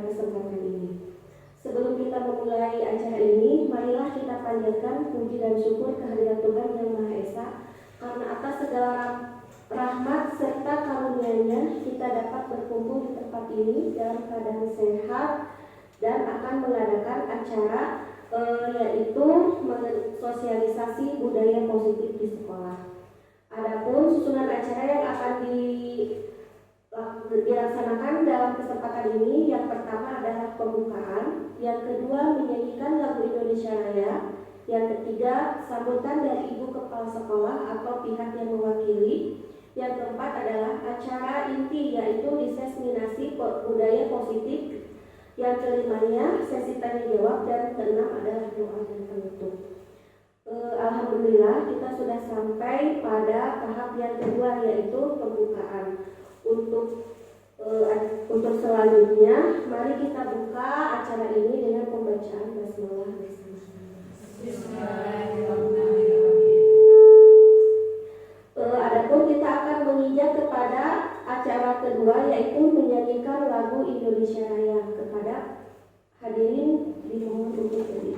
kesempatan ini. Sebelum kita memulai acara ini, marilah kita panjatkan puji dan syukur kehadirat Tuhan Yang Maha Esa, karena atas segala rahmat serta karunia-Nya kita dapat berkumpul di tempat ini dalam keadaan sehat dan akan mengadakan acara yaitu sosialisasi budaya positif di sekolah. Adapun susunan acara yang akan dilaksanakan dalam kesempatan ini, yang pertama adalah pembukaan, yang kedua menyanyikan lagu Indonesia Raya, yang ketiga sambutan dari Ibu Kepala Sekolah atau pihak yang mewakili, yang keempat adalah acara inti yaitu diseminasi budaya positif, yang kelimanya sesi tanya jawab, dan keenam adalah doa dan penutup. Alhamdulillah kita sudah sampai pada tahap yang kedua yaitu pembukaan. Untuk selanjutnya, mari kita buka acara ini dengan pembacaan basmalah bersama-sama. Adapun kita akan menginjak kepada acara kedua yaitu menyanyikan lagu Indonesia Raya. Kepada hadirin dimohon untuk berdiri.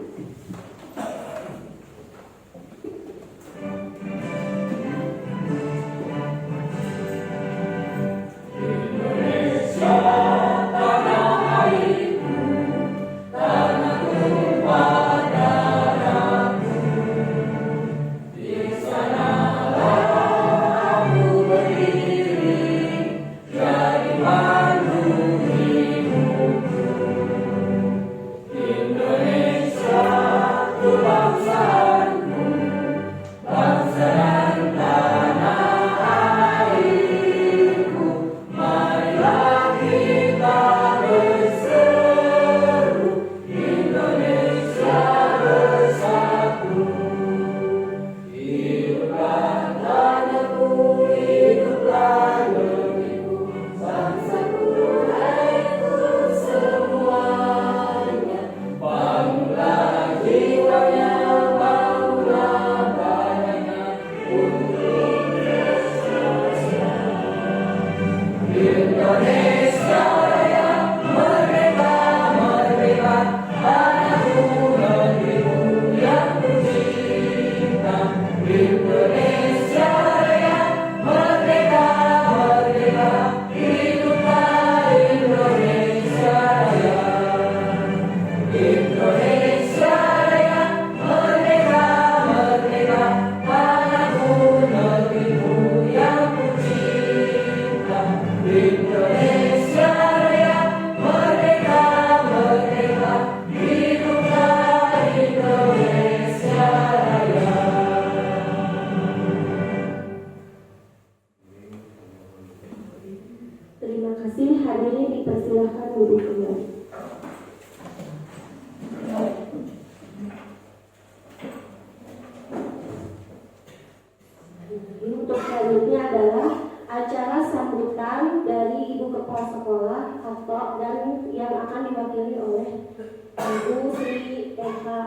Untuk selanjutnya adalah acara sambutan dari Ibu Kepala Sekolah atau dan yang akan diwakili oleh Ibu Sri Eka,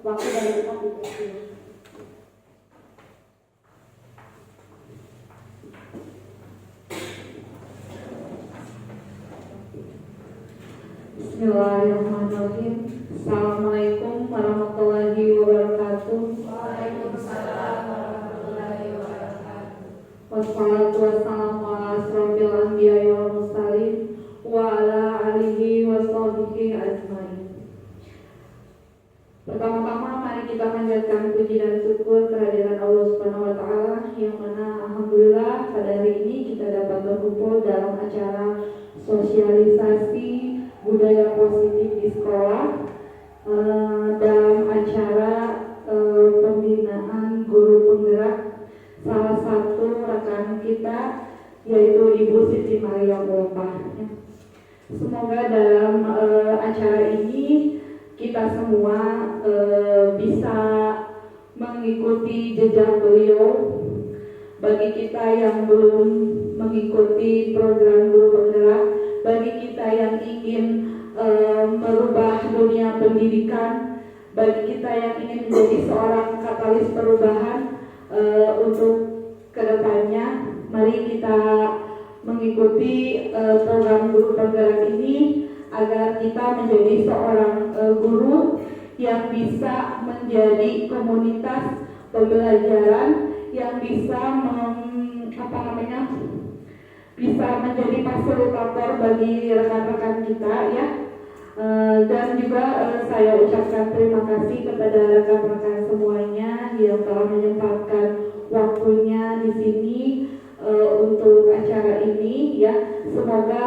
wakil dari tempat itu. Bismillahirrahmanirrahim. Assalamualaikum warahmatullahi wabarakatuh. Waalaikumsalam warahmatullahi wabarakatuh. Wassalatu wassalamu ala asrofil anbiya wal mursalin wa ala alihi wa sahbihi ajmain. Pertama-tama mari kita panjatkan puji dan syukur kehadiran Allah Subhanahu wa taala, yang mana alhamdulillah pada hari ini kita dapat berkumpul dalam acara sosialisasi budaya positif di sekolah, dalam acara pembinaan guru penggerak salah satu rekan kita yaitu Ibu Siti Maria Wolpah. Semoga dalam acara ini kita semua bisa mengikuti jejak beliau. Bagi kita yang belum mengikuti program guru penggerak, bagi kita yang ingin merubah dunia pendidikan, bagi kita yang ingin menjadi seorang katalis perubahan untuk kedepannya, mari kita mengikuti program guru penggerak ini agar kita menjadi seorang guru yang bisa menjadi komunitas pembelajaran, yang bisa bisa menjadi fasilitator bagi rekan-rekan kita ya. Dan juga saya ucapkan terima kasih kepada rekan-rekan semuanya yang telah menyempatkan waktunya di sini untuk acara ini ya. Semoga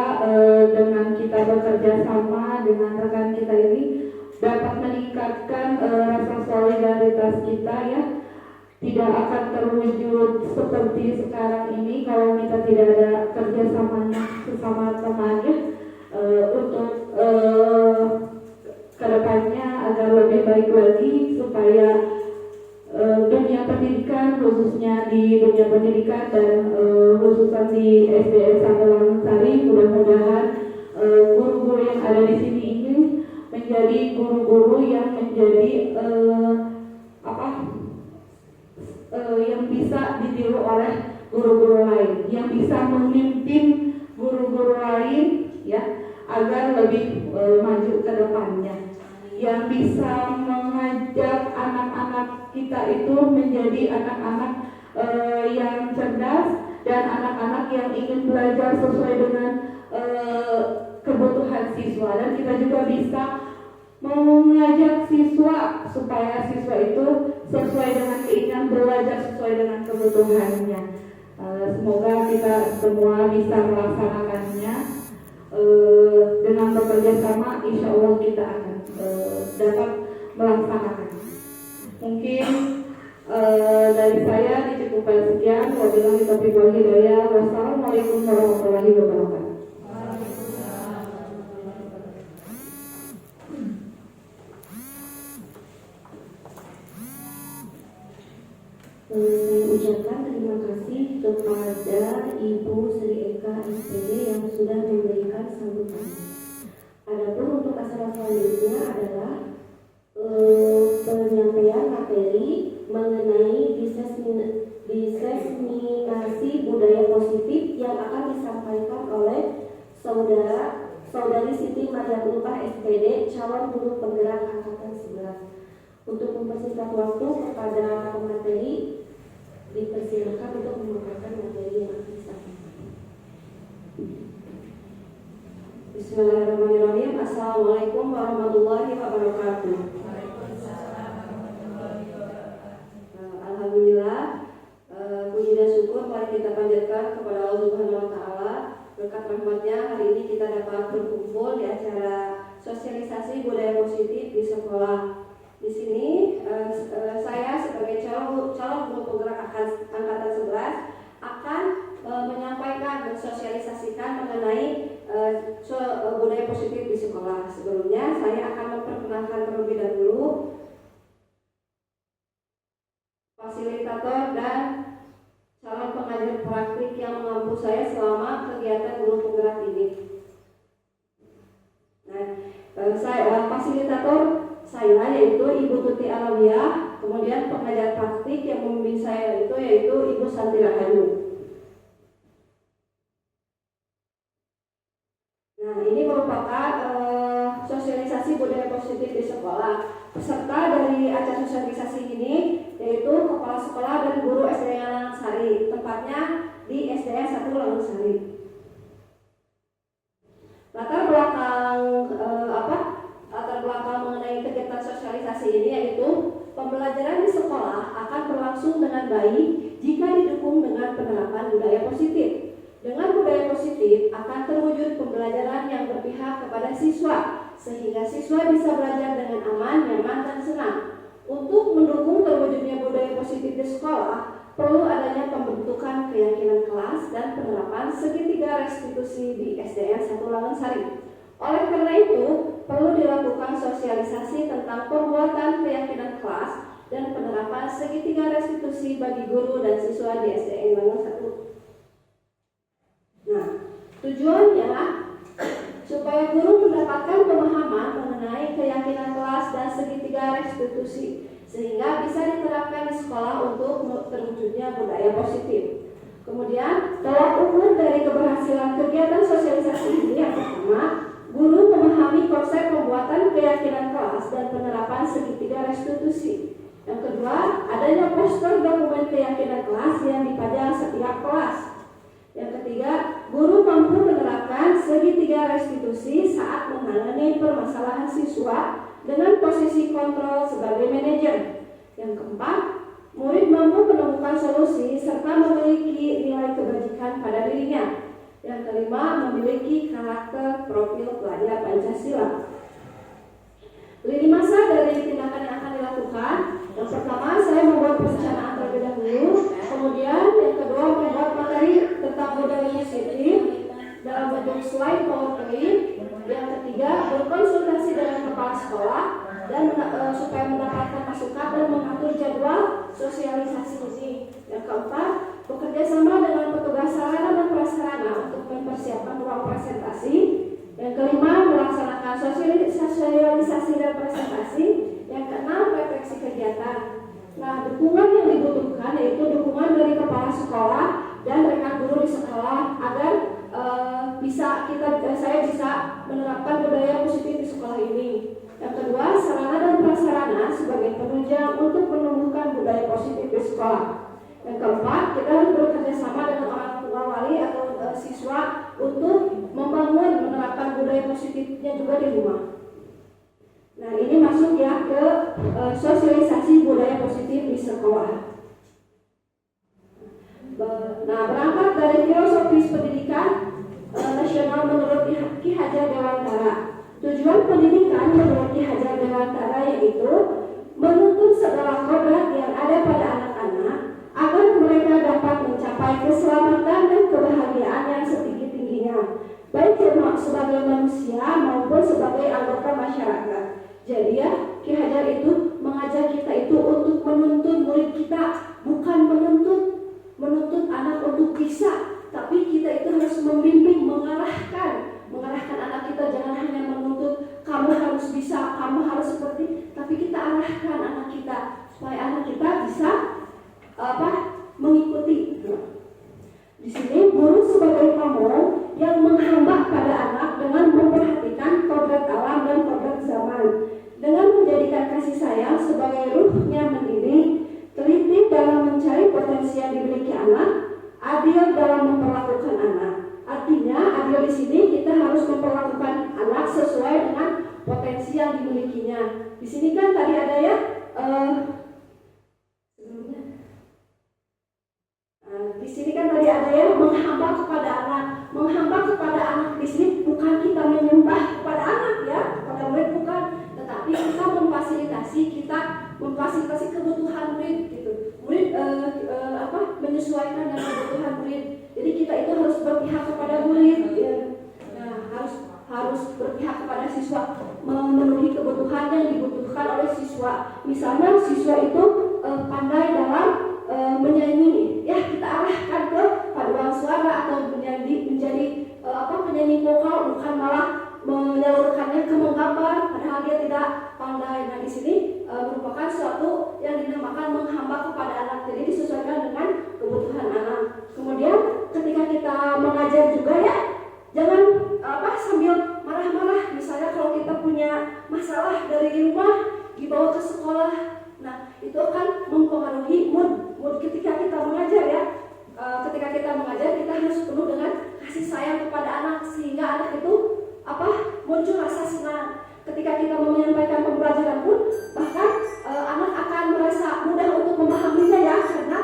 dengan kita bekerja sama dengan rekan kita ini dapat meningkatkan rasa solidaritas kita ya. Tidak akan terwujud seperti sekarang ini kalau kita tidak ada kerjasamanya sesama temannya untuk kedepannya agar lebih baik lagi supaya dunia pendidikan, khususnya di dunia pendidikan dan khususnya di SDN Sanggalang Sari, mudah-mudahan guru-guru yang ada di sini ini menjadi guru-guru yang menjadi yang bisa ditiru oleh guru-guru lain, yang bisa memimpin guru-guru lain ya agar lebih maju ke depannya, yang bisa mengajak anak-anak kita itu menjadi anak-anak yang cerdas dan anak-anak yang ingin belajar sesuai dengan kebutuhan siswa, dan kita juga bisa mengajak siswa supaya siswa itu sesuai dengan keinginan belajar sesuai dengan kebutuhannya. Semoga kita semua bisa melaksanakannya dengan bekerja sama. Insya Allah kita akan dapat melaksanakannya. Mungkin dari saya dicukupkan sekian. Wabillahi taufiq wal hidayah. Wassalamualaikum warahmatullahi wabarakatuh. Saya ucapkan terima kasih kepada Ibu Sri Eka SPD yang sudah memberikan sambutan. Adapun untuk acara selanjutnya adalah penyampaian materi mengenai diseminasi budaya positif yang akan disampaikan oleh Saudari Siti Maria Ulfah SPD, calon guru penggerak angkatan 11. Untuk mempersingkat waktu kepada pemateri, dipersilakan untuk memaparkan materi yang akan disampaikan. Bismillahirrahmanirrahim. Assalamualaikum warahmatullahi wabarakatuh. Alhamdulillah, puji dan syukur mari kita panjatkan kepada Allah Subhanahu wa taala. Berkat rahmatnya hari ini kita dapat berkumpul di acara sosialisasi budaya positif di sekolah. Di sini saya sebagai calon guru penggerak angkatan 11 akan menyampaikan dan sosialisasikan mengenai budaya positif di sekolah. Sebelumnya saya akan memperkenalkan terlebih dahulu fasilitator dan calon pengajar praktik yang mengampu saya selama kegiatan guru penggerak ini. Nah, saya fasilitator saya yaitu Ibu Tuti Alawiyah, kemudian pengajar praktik yang membimbing saya itu yaitu Ibu Santi Rahayu. Nah, ini merupakan sosialisasi budaya positif di sekolah. Peserta dari acara sosialisasi ini yaitu kepala sekolah dan guru SDN Lanang Sari, tempatnya di SDN 1 Lanang Sari. Latar belakang mengenai kegiatan sosialisasi ini yaitu pembelajaran di sekolah akan berlangsung dengan baik jika didukung dengan penerapan budaya positif. Dengan budaya positif akan terwujud pembelajaran yang berpihak kepada siswa, sehingga siswa bisa belajar dengan aman, nyaman, dan senang. Untuk mendukung terwujudnya budaya positif di sekolah, perlu adanya pembentukan keyakinan kelas dan penerapan segitiga restitusi di SDN 1 Lanang Sari. Oleh karena itu, perlu dilakukan sosialisasi tentang perbuatan keyakinan kelas dan penerapan segitiga restitusi bagi guru dan siswa di SDN Lanang 1. Nah, tujuannya supaya guru mendapatkan pemahaman mengenai keyakinan kelas dan segitiga restitusi, sehingga bisa diterapkan di sekolah untuk terwujudnya budaya positif. Kemudian, tolak ukur dari keberhasilan kegiatan sosialisasi ini yang pertama, guru memahami keyakinan kelas dan penerapan segitiga restitusi. Yang kedua, adanya poster dokumen keyakinan kelas yang dipajang setiap kelas. Yang ketiga, guru mampu menerapkan segitiga restitusi saat menangani permasalahan siswa dengan posisi kontrol sebagai manajer. Yang keempat, murid mampu menemukan solusi serta memiliki nilai kebajikan pada dirinya. Yang kelima, memiliki karakter profil pelajar Pancasila. Lini masa dari tindakan yang akan dilakukan. Yang pertama, saya membuat perencanaan terlebih dahulu. Kemudian yang kedua, membuat materi tentang budaya positif dalam bentuk slide PowerPoint. Yang ketiga, berkonsultasi dengan kepala sekolah dan supaya mendapatkan masukan dan mengatur jadwal sosialisasi ini. Yang keempat, bekerja sama dengan petugas sarana dan prasarana untuk mempersiapkan ruang presentasi. Yang kelima, melaksanakan sosialisasi dan presentasi. Yang keenam, refleksi kegiatan. Nah, dukungan yang dibutuhkan yaitu dukungan dari kepala sekolah dan rekan guru di sekolah agar saya bisa menerapkan budaya positif di sekolah ini. Yang kedua, sarana dan prasarana sebagai penunjang untuk menumbuhkan budaya positif di sekolah. Yang keempat, kita harus bekerja sama dengan orang tua wali atau siswa untuk membangun menerapkan budaya positifnya juga di rumah. Nah, ini masuk ya ke sosialisasi budaya positif di sekolah. Nah, berangkat dari filosofis pendidikan nasional menurut Ki Hajar Dewantara. Tujuan pendidikan menurut Ki Hajar Dewantara yaitu menuntut segala kodrat yang ada pada anak-anak agar mereka dapat mencapai keselamatan dan kebahagiaan yang setinggi-tingginya, baik sebagai manusia maupun sebagai anggota masyarakat. Jadi ya, Ki Hajar itu mengajak kita itu untuk menuntut murid kita, bukan menuntut anak untuk bisa, tapi kita itu harus membimbing, mengarahkan anak kita. Jangan hanya menuntut kamu harus bisa, kamu harus seperti, tapi kita arahkan anak kita supaya anak kita bisa mengikuti. Di sini guru sebagai pamong yang menghamba pada anak dengan memperhatikan kodrat alam dan kodrat zaman, dengan menjadikan kasih sayang sebagai ruhnya mendidik, teliti dalam mencari potensi yang dimiliki anak, adil dalam memperlakukan anak. Artinya adil di sini kita harus memperlakukan anak sesuai dengan potensi yang dimilikinya. Di sini kan tadi ada ya di sini kan tadi ada ya menghamba kepada anak. Menghamba kepada anak di sini bukan kita menyembah kepada anak ya, kepada murid bukan, tetapi kita memfasilitasi kebutuhan murid gitu. Murid menyesuaikan dengan kebutuhan murid. Jadi kita itu harus berpihak kepada murid ya. Nah, harus berpihak kepada siswa, memenuhi kebutuhan yang dibutuhkan oleh siswa. Misalnya siswa itu pandai dalam menyanyi, ya kita arahkan ke paduan suara atau menjadi penyanyi vokal, bukan malah menyalurkannya ke menggambar padahal dia tidak pandai. Nah, di sini merupakan suatu yang dinamakan menghamba kepada anak. Jadi disesuaikan dengan kebutuhan anak. Kemudian ketika kita mengajar juga ya, jangan sambil marah-marah. Misalnya kalau kita punya masalah dari rumah dibawa ke sekolah, nah itu akan mempengaruhi mood ketika kita mengajar ya. Ketika kita mengajar kita harus penuh dengan kasih sayang kepada anak sehingga anak itu muncul rasa senang. Ketika kita menyampaikan pembelajaran pun bahkan anak akan merasa mudah untuk memahaminya ya, karena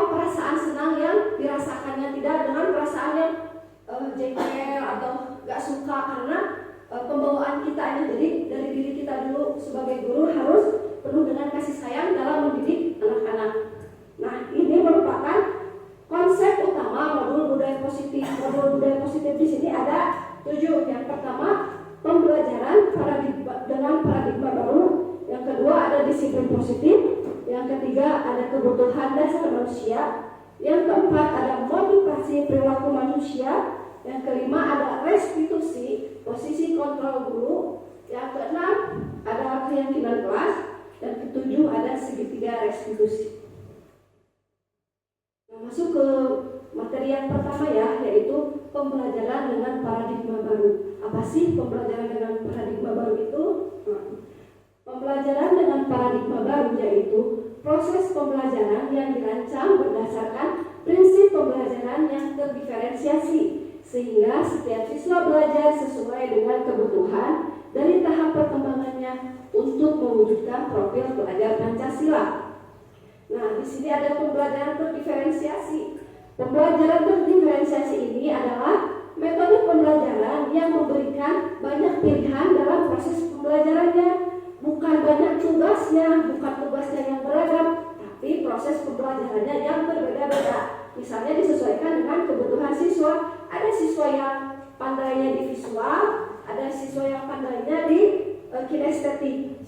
perasaan senang yang dirasakannya, tidak dengan perasaan yang jengkel atau gak suka, karena pembawaan kita ini. Jadi dari diri kita dulu sebagai guru harus penuh dengan kasih sayang dalam mendidik anak-anak. Nah, ini merupakan konsep utama modul budaya positif. Modul budaya positif di sini ada 7. Yang pertama, pembelajaran dengan paradigma baru. Yang kedua, ada disiplin positif. Yang ketiga, ada kebutuhan dasar manusia. Yang keempat, ada modifikasi perilaku manusia. Yang kelima, ada restitusi, posisi kontrol guru. Yang keenam, ada keyakinan kelas. Dan ketujuh, ada segitiga restitusi. Masuk ke materi yang pertama ya, yaitu pembelajaran dengan paradigma baru. Apa sih pembelajaran dengan paradigma baru itu? Pembelajaran dengan paradigma baru yaitu proses pembelajaran yang dirancang berdasarkan prinsip pembelajaran yang terdiferensiasi, sehingga setiap siswa belajar sesuai dengan kebutuhan dari tahap perkembangannya untuk mewujudkan profil belajar Pancasila. Nah, di sini ada pembelajaran terdiferensiasi. Pembelajaran terdiferensiasi ini adalah metode pembelajaran yang memberikan banyak pilihan dalam proses pembelajarannya. Bukan banyak tugasnya, bukan tugasnya yang beragam, tapi proses pembelajarannya yang berbeda-beda. Misalnya disesuaikan dengan kebutuhan siswa. Ada siswa yang pandainya di visual, ada siswa yang pandainya di kinestetik.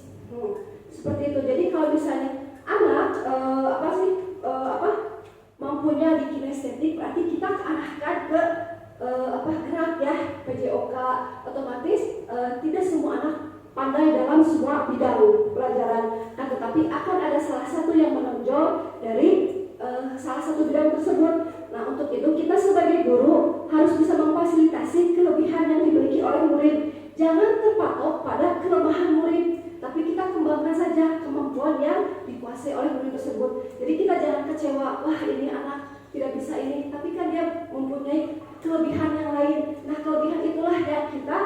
Seperti itu. Jadi kalau misalnya anak mampunya di kinestetik, berarti kita arahkan ke gerak ya, PJOK. Otomatis tidak semua anak pandai dalam semua bidang pelajaran, tetapi akan ada salah satu yang menonjol dari salah satu bidang tersebut. Nah, untuk itu kita sebagai guru harus bisa memfasilitasi kelebihan yang dimiliki oleh murid. Jangan terpatok pada kelemahan murid, tapi kita kembangkan saja kemampuan yang dikuasai oleh murid tersebut. Jadi kita jangan kecewa, wah ini anak tidak bisa ini, tapi kan dia mempunyai kelebihan yang lain. Nah, kelebihan itulah yang kita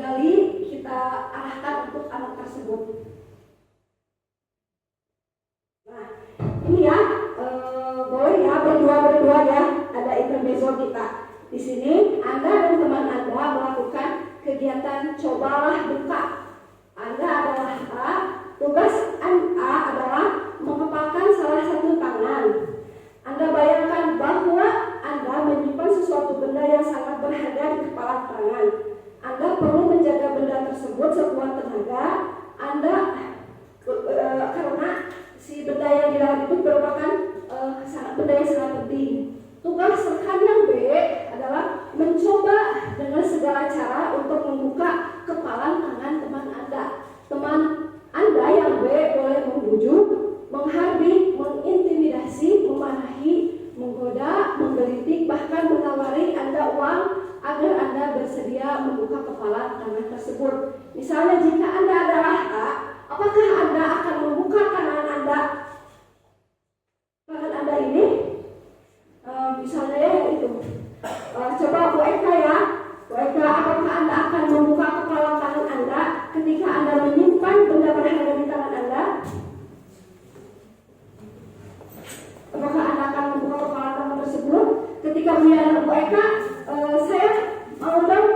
gali, kita arahkan untuk anak tersebut. Nah, ini ya, boleh ya berdua ya, ada intermezzo kita. Di sini Anda dan teman Anda melakukan kegiatan cobalah buka. Anda adalah A, tugas A adalah mengepalkan salah satu tangan. Anda bayangkan bahwa Anda menyimpan sesuatu benda yang sangat berharga di kepala tangan. Anda perlu menjaga benda tersebut sekuat tenaga Anda karena si benda yang di dalam itu merupakan benda yang sangat penting. Tugas rekan yang B adalah mencoba dengan segala cara untuk membuka kepala tangan teman Anda. Teman Anda yang B boleh membujuk, menghardik, mengintimidasi, memarahi, menggoda, menggelitik, bahkan menawari Anda uang agar Anda bersedia membuka kepala tangan tersebut. Misalnya jika Anda adalah A, apakah Anda akan membuka tangan Anda ini? Misalnya ya itu. Coba Bu Eka ya. Bu Eka, apakah Anda akan membuka kepala tangan Anda ketika Anda menyimpan benda berharga di tangan Anda? Apakah Anda akan membuka kepala tangan tersebut? Ketika Bu Eka, saya mengundang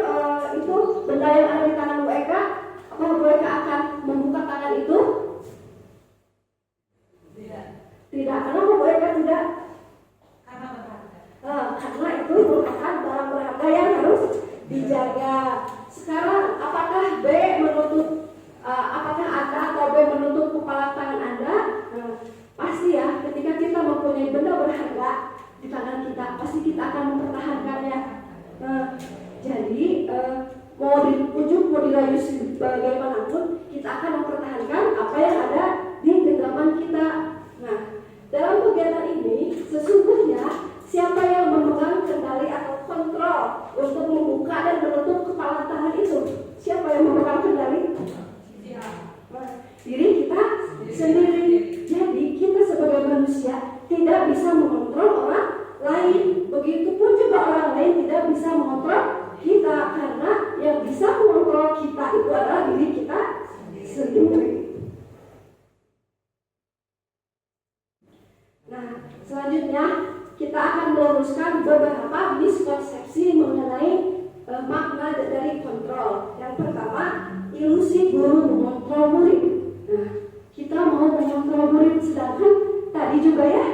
itu benda yang ada di tangan Bu Eka, apakah Bu Eka akan membuka tangan itu? Tidak. Kenapa Bu Eka tidak? Karena itu merupakan barang berharga yang harus dijaga. Sekarang apakah B menutup? Apakah Anda atau B menutup kepala tangan Anda? Pasti ya. Ketika kita mempunyai benda berharga di tangan kita, pasti kita akan mempertahankannya. Jadi mau dipujuk, mau dirayu bagaimanapun, kita akan mempertahankan apa yang ada di genggaman kita. Nah, dalam kegiatan ini sesungguhnya siapa yang memegang kendali atau kontrol untuk membuka dan menutup kepala tangan itu? Siapa yang memegang kendali? Diri kita sendiri. Jadi kita sebagai manusia tidak bisa mengontrol orang lain. Begitupun juga orang lain tidak bisa mengontrol kita, karena yang bisa mengontrol kita itu adalah diri kita sendiri. Nah, selanjutnya kita akan meluruskan beberapa miskonsepsi mengenai makna dari kontrol. Yang pertama, ilusi guru mengontrol murid. Nah, kita mau mengontrol murid, sedangkan tadi juga ya,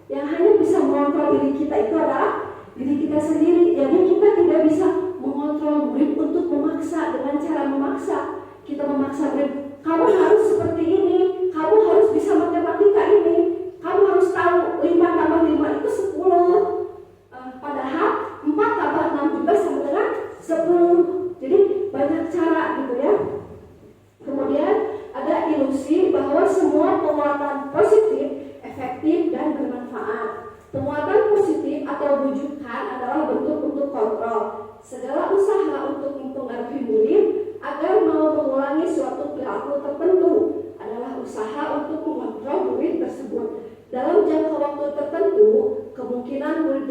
yang hanya bisa mengontrol diri kita itu adalah diri kita sendiri. Jadi kita tidak bisa mengontrol murid untuk memaksa dengan cara memaksa. Kita memaksa murid, kamu harus seperti ini, kamu harus bisa matematika ini, kamu harus tahu 5 tambah 5 itu 10. Padahal 4 tambah 6 juga sama dengan 10. Jadi banyak cara gitu ya. Kemudian ada ilusi bahwa semua penguatan positif, efektif, dan bermanfaat. Penguatan positif atau bujukan adalah bentuk untuk kontrol. Segala usaha untuk mempengaruhi murid agar mau mengulangi suatu perilaku tertentu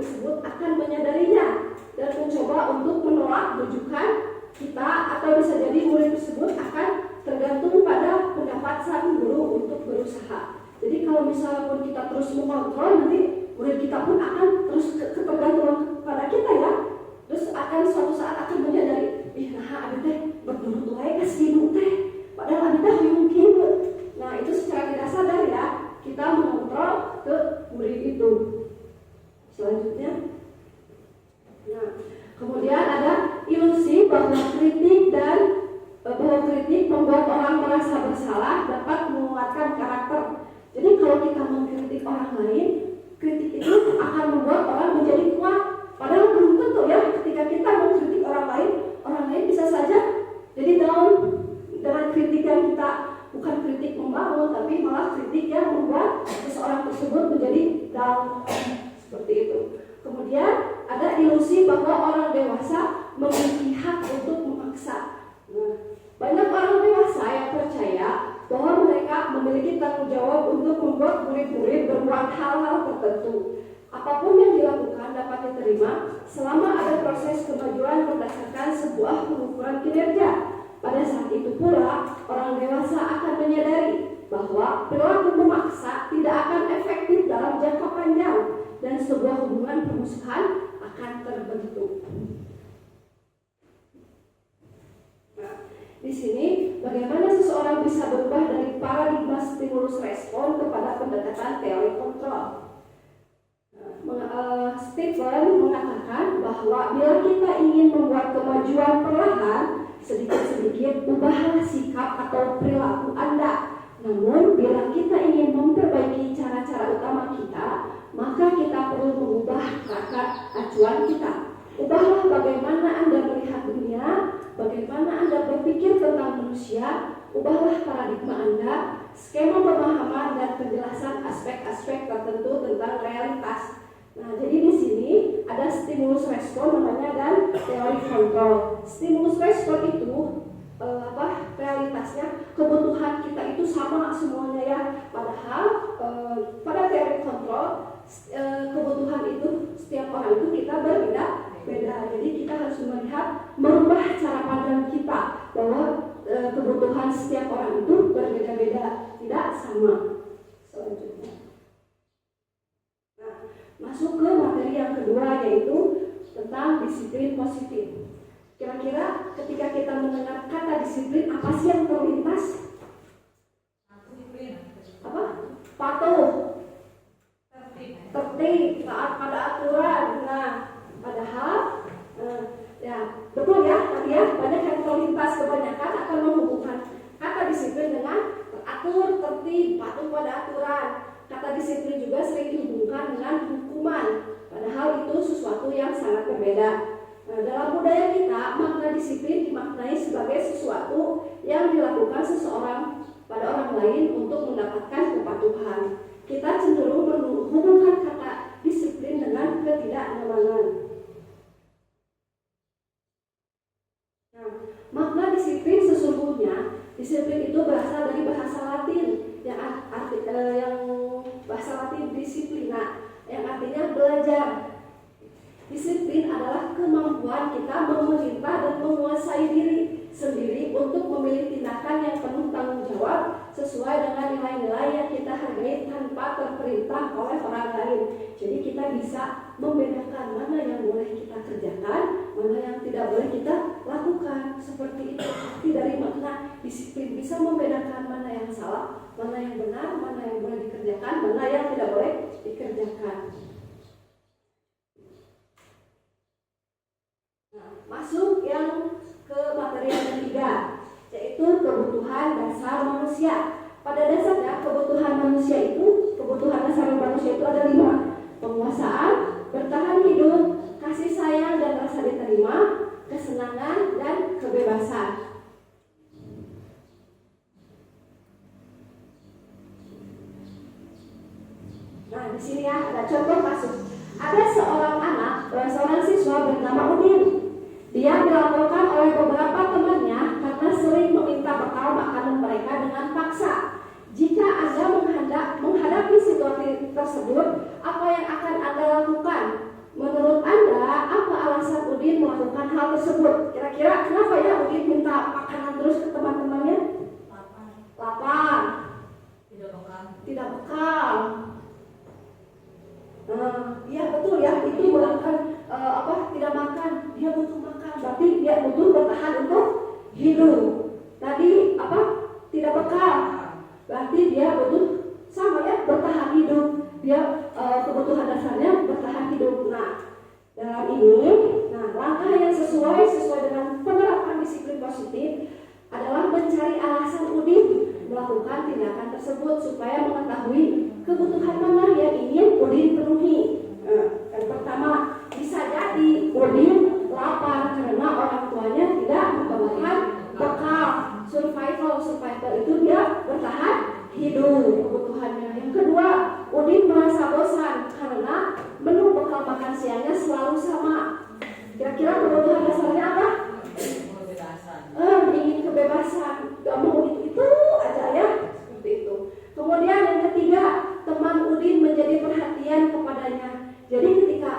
tersebut akan menyadarinya dan mencoba untuk menolak rujukan kita, atau bisa jadi murid tersebut akan tergantung pada pendapat sang guru untuk berusaha. Jadi kalau misalnya pun kita terus mengontrol, nanti murid kita pun akan terus ketergantungan kepada kita ya. Terus akan suatu saat akan menyadari, nah abi teh bernurut wae ka si ibu teh, padahal abi teh hoyong kieu. Nah itu secara tidak sadar ya, kita mengontrol ke murid itu. Selanjutnya, nah kemudian ada ilusi bahwa kritik membuat orang merasa bersalah dapat menguatkan karakter. Jadi kalau kita mengkritik orang lain, kritik itu akan membuat orang menjadi kuat. Padahal belum tentu ya, ketika kita mengkritik orang lain bisa saja jadi down dengan kritik yang kita, bukan kritik membangun, tapi malah kritik yang membuat seseorang tersebut menjadi down. Seperti itu. Kemudian ada ilusi bahwa orang dewasa memiliki hak untuk memaksa. Nah, banyak orang dewasa yang percaya bahwa mereka memiliki tanggung jawab untuk membuat murid-murid berbuat hal-hal tertentu. Apapun yang dilakukan dapat diterima selama ada proses kemajuan berdasarkan sebuah pengukuran kinerja. Pada saat itu pula, orang dewasa akan menyadari bahwa perilaku memaksa tidak akan efektif dalam jangka panjang dan sebuah hubungan permusuhan akan terbentuk. Di sini, bagaimana seseorang bisa berubah dari paradigma stimulus respon kepada pendekatan teori kontrol. Stephen mengatakan bahwa bila kita ingin membuat kemajuan perlahan, sedikit-sedikit ubahlah sikap atau perilaku Anda. Namun, bila kita ingin memperbaiki cara-cara utama kita, maka kita perlu mengubah kata acuan kita. Ubahlah bagaimana Anda melihat dunia, bagaimana Anda berpikir tentang manusia, ubahlah paradigma Anda, skema pemahaman dan penjelasan aspek-aspek tertentu tentang realitas. Nah, jadi di sini ada stimulus respon namanya dan teori kontrol. Stimulus respon itu realitasnya kebutuhan kita itu sama semuanya ya. Padahal pada teori kontrol kebutuhan itu setiap orang itu kita berbeda-beda. Jadi kita harus merubah cara pandang kita bahwa kebutuhan setiap orang itu berbeda-beda, tidak sama. Selanjutnya, nah, masuk ke materi yang kedua, yaitu tentang disiplin positif. Kira-kira ketika kita mendengar kata disiplin, apa sih yang terlintas? Apa? Patuh, tertib, taat pada aturan. Nah, padahal ya betul ya, tadi ya banyak yang terlintas, kebanyakan akan menghubungkan kata disiplin dengan teratur, tertib, patuh pada aturan. Kata disiplin juga sering dihubungkan dengan hukuman, padahal itu sesuatu yang sangat berbeda. Nah, dalam budaya kita, makna disiplin dimaknai sebagai sesuatu yang dilakukan seseorang pada orang lain untuk mendapatkan kepatuhan. Kita cenderung menghubungkan kata disiplin dengan ketidaknyamanan. Nah, makna disiplin sesungguhnya, disiplin itu berasal dari bahasa Latin yang bahasa Latin disiplina, yang artinya belajar. Disiplin adalah kemampuan kita memerintah dan menguasai diri sendiri untuk memilih tindakan yang penuh tanggung jawab sesuai dengan nilai-nilai yang kita hargai tanpa terperintah oleh orang lain. Jadi kita bisa membedakan mana yang boleh kita kerjakan, mana yang tidak boleh kita lakukan. Seperti itu arti dari makna disiplin, bisa membedakan mana yang salah, mana yang benar, mana yang boleh dikerjakan, mana yang tidak boleh dikerjakan. Masuk yang ke materi yang ketiga, yaitu kebutuhan dasar manusia. Pada dasarnya kebutuhan dasar manusia itu ada 5: penguasaan, bertahan hidup, kasih sayang dan rasa diterima, kesenangan dan kebebasan. Nah, di sini ya ada contoh kasus. Ada seorang siswa bernama Udin. Dia dilaporkan oleh beberapa temannya karena sering meminta bekal makanan mereka dengan paksa. Jika Anda menghadapi situasi tersebut, apa yang akan Anda lakukan? hal tersebut. Kira-kira kenapa ya Udin minta makanan terus ke teman-temannya? Lapar. Tidak bekal. Iya betul ya, itu bukan tidak makan, dia butuh makan, berarti dia butuh bertahan untuk hidup. Tadi tidak bekal, berarti dia butuh sama ya bertahan hidup. Dia kebutuhan dasarnya bertahan hidup. Nah, dalam ini, langkah yang sesuai dengan penerapan disiplin positif adalah mencari alasan Udin melakukan tindakan tersebut supaya mengetahui kebutuhan mana yang ingin Udin penuhi. Yang pertama, bisa jadi Udin lapar karena orang tuanya tidak membawakan bekal. Survival itu dia bertahan hidup kebutuhannya. Yang kedua, Udin merasa bosan karena menu bekal makan siangnya selalu sama. Kira-kira kebutuhan dasarnya apa? Ingin kebebasan, gak mau itu aja ya, seperti itu. Kemudian yang ketiga, teman Udin menjadi perhatian kepadanya. Jadi ketika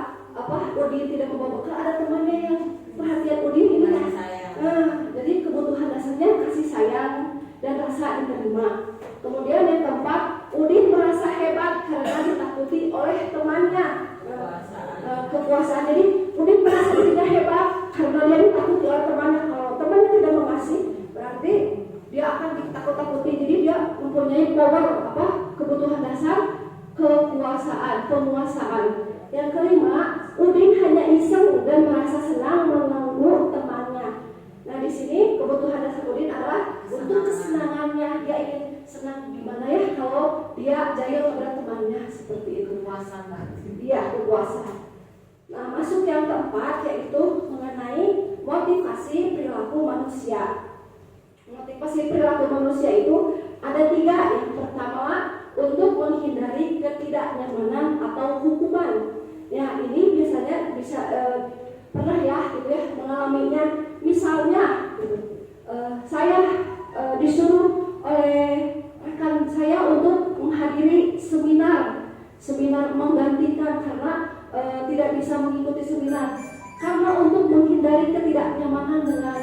Udin tidak membawa bekal, ada temannya yang perhatian Udin ini kan. Jadi kebutuhan dasarnya kasih sayang dan rasa diterima. Kemudian yang keempat, Udin merasa hebat karena ditakuti oleh temannya. Kekuasaan. Jadi Udin merasa tidak hebat karena dia ditakuti oleh temannya. Kalau temannya tidak mengasih, berarti dia akan ditakut-takuti. Jadi dia mempunyai power kebutuhan dasar kekuasaan, penguasaan. Yang kelima, Udin hanya iseng dan merasa senang mengganggu temannya. Nah di sini kebutuhan dasar Udin adalah untuk kesenangannya. Dia ingin senang gimana ya kalau dia jahil kepada temannya, seperti itu. Iya, kekuasaan. Nah masuk yang keempat, yaitu mengenai motivasi perilaku manusia. Motivasi perilaku manusia itu ada 3. Yang pertama, untuk menghindari ketidaknyamanan atau hukuman. Ya ini biasanya bisa pernah ya gitu ya mengalaminya. Misalnya saya disuruh oleh rekan saya untuk menghadiri seminar menggantikan karena tidak bisa mengikuti seminar. Karena untuk menghindari ketidaknyamanan dengan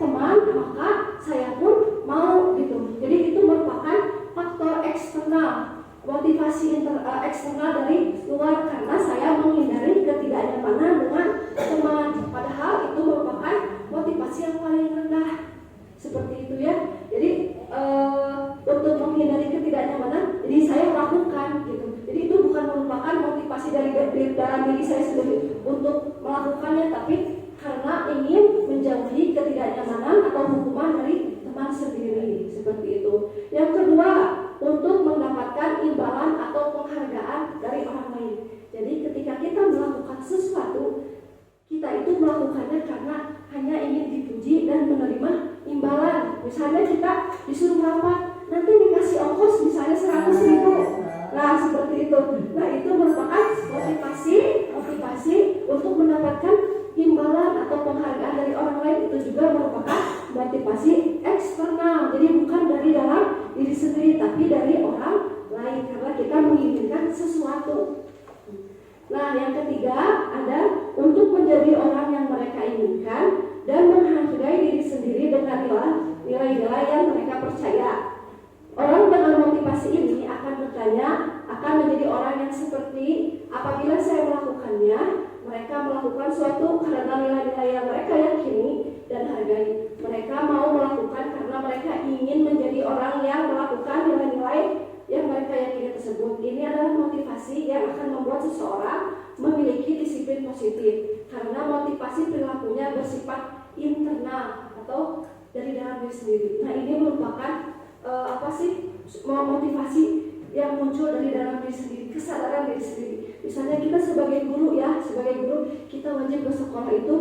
teman, maka saya pun mau gitu. Jadi itu merupakan faktor eksternal, motivasi eksternal dari luar, karena saya menghindari ketidaknyamanan dengan teman. Padahal itu merupakan motivasi yang paling rendah, seperti itu ya. Jadi untuk menghindari ketidaknyamanan, jadi saya lakukan gitu. Jadi itu bukan merupakan motivasi dari dalam diri saya sendiri untuk melakukannya, tapi karena ingin menjauhi ketidaknyamanan atau hukuman dari teman sendiri, seperti itu. Yang kedua, untuk mendapatkan imbalan atau penghargaan dari orang lain. Jadi ketika kita melakukan sesuatu, kita itu melakukannya karena hanya ingin dipuji dan menerima imbalan. Misalnya kita disuruh merapat, nanti dikasih ongkos misalnya 100.000. Nah seperti itu. Nah itu merupakan motivasi untuk mendapatkan imbalan atau penghargaan dari orang lain. Itu juga merupakan motivasi eksternal. Jadi bukan dari dalam diri sendiri, tapi dari orang lain, karena kita menginginkan sesuatu. Nah yang ketiga ada untuk menjadi orang yang mereka inginkan dan menghargai diri sendiri dengan nilai-nilai yang mereka percaya. Orang dengan motivasi ini akan menjadi orang yang seperti apabila saya melakukannya, mereka melakukan suatu karena nilai-nilai yang mereka yakini dan hargai. Mereka mau melakukan karena mereka ingin menjadi orang yang melakukan nilai-nilai yang mereka yakini tersebut. Ini adalah motivasi yang akan membuat seseorang memiliki disiplin positif, karena motivasi perilakunya bersifat internal atau dari dalam diri sendiri. Nah ini merupakan motivasi yang muncul dari dalam diri sendiri, kesadaran diri sendiri. Misalnya kita sebagai guru kita wajib bersekolah itu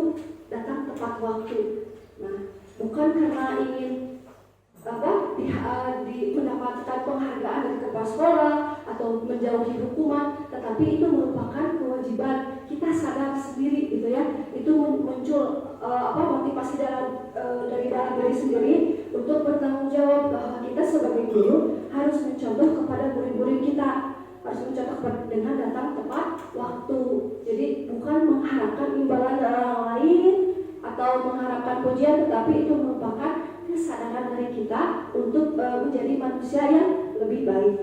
datang tepat waktu. Nah bukan karena ingin mendapatkan penghargaan dari kepala sekolah atau menjauhi hukuman, tetapi itu merupakan kewajiban kita sadar sendiri gitu ya. Itu muncul motivasi dari dalam diri sendiri untuk bertanggung jawab bahwa kita sebagai guru harus mencontoh kepada murid-murid kita, harus mencontoh dengan datang tepat waktu. Jadi bukan mengharapkan imbalan dari orang lain atau mengharapkan pujian, tetapi itu merupakan kesadaran dari kita untuk menjadi manusia yang lebih baik.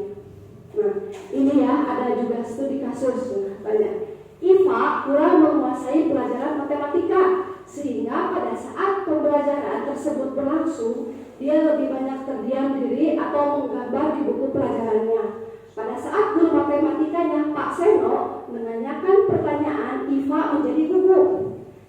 Nah, ini ya, ada juga studi kasus banyak. Iva kurang menguasai pelajaran matematika, sehingga pada saat pembelajaran tersebut berlangsung, dia lebih banyak terdiam diri atau menggambar di buku pelajarannya. Pada saat guru matematikanya, Pak Seno, menanyakan pertanyaan, Iva menjadi gugup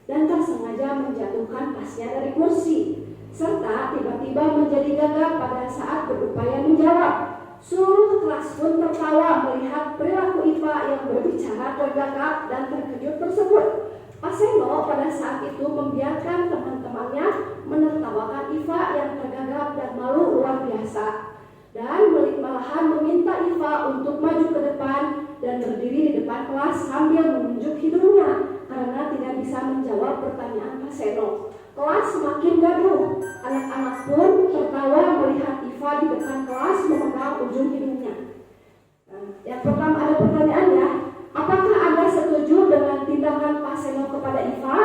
dan tak sengaja menjatuhkan tasnya dari kursi, serta tiba-tiba menjadi gagap pada saat berupaya menjawab. Seluruh kelas pun tertawa melihat perilaku Iva yang berbicara tergagap dan terkejut tersebut. Pak Seno pada saat itu membiarkan teman-temannya menertawakan Iva yang tergagap dan malu luar biasa, dan malahan meminta Iva untuk maju ke depan dan berdiri di depan kelas sambil menunjuk hidungnya karena tidak bisa menjawab pertanyaan Pak Seno. Kelas semakin gaduh, anak-anak pun tertawa melihat Iva di depan kelas memegang ujung hidungnya. Nah, yang pertama ada pertanyaannya, apakah Anda setuju dengan tindakan Pak Seno kepada Iva?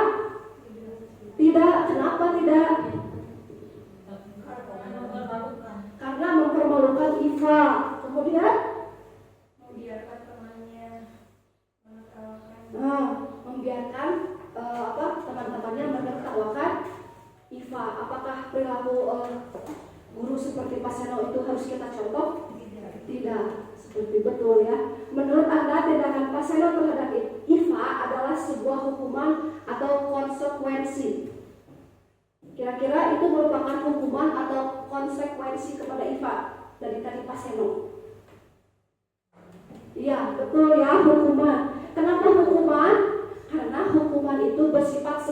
Tidak. Kenapa tidak? Karena mempermalukan Iva. Kemudian Membiarkan temannya menertawakan. Membiarkan teman-temannya menertawakan Iva. Apakah perilaku guru seperti Pak Seno itu harus kita contoh? Tidak. Seperti betul ya. Menurut Anda tindakan Pak Seno terhadap Iva adalah sebuah hukuman atau konsekuensi? Kira-kira itu merupakan hukuman atau konsekuensi kepada Iva dari tadi Pak Seno? Iya, betul ya, hukuman. Kenapa hukuman? Karena hukuman itu bersifat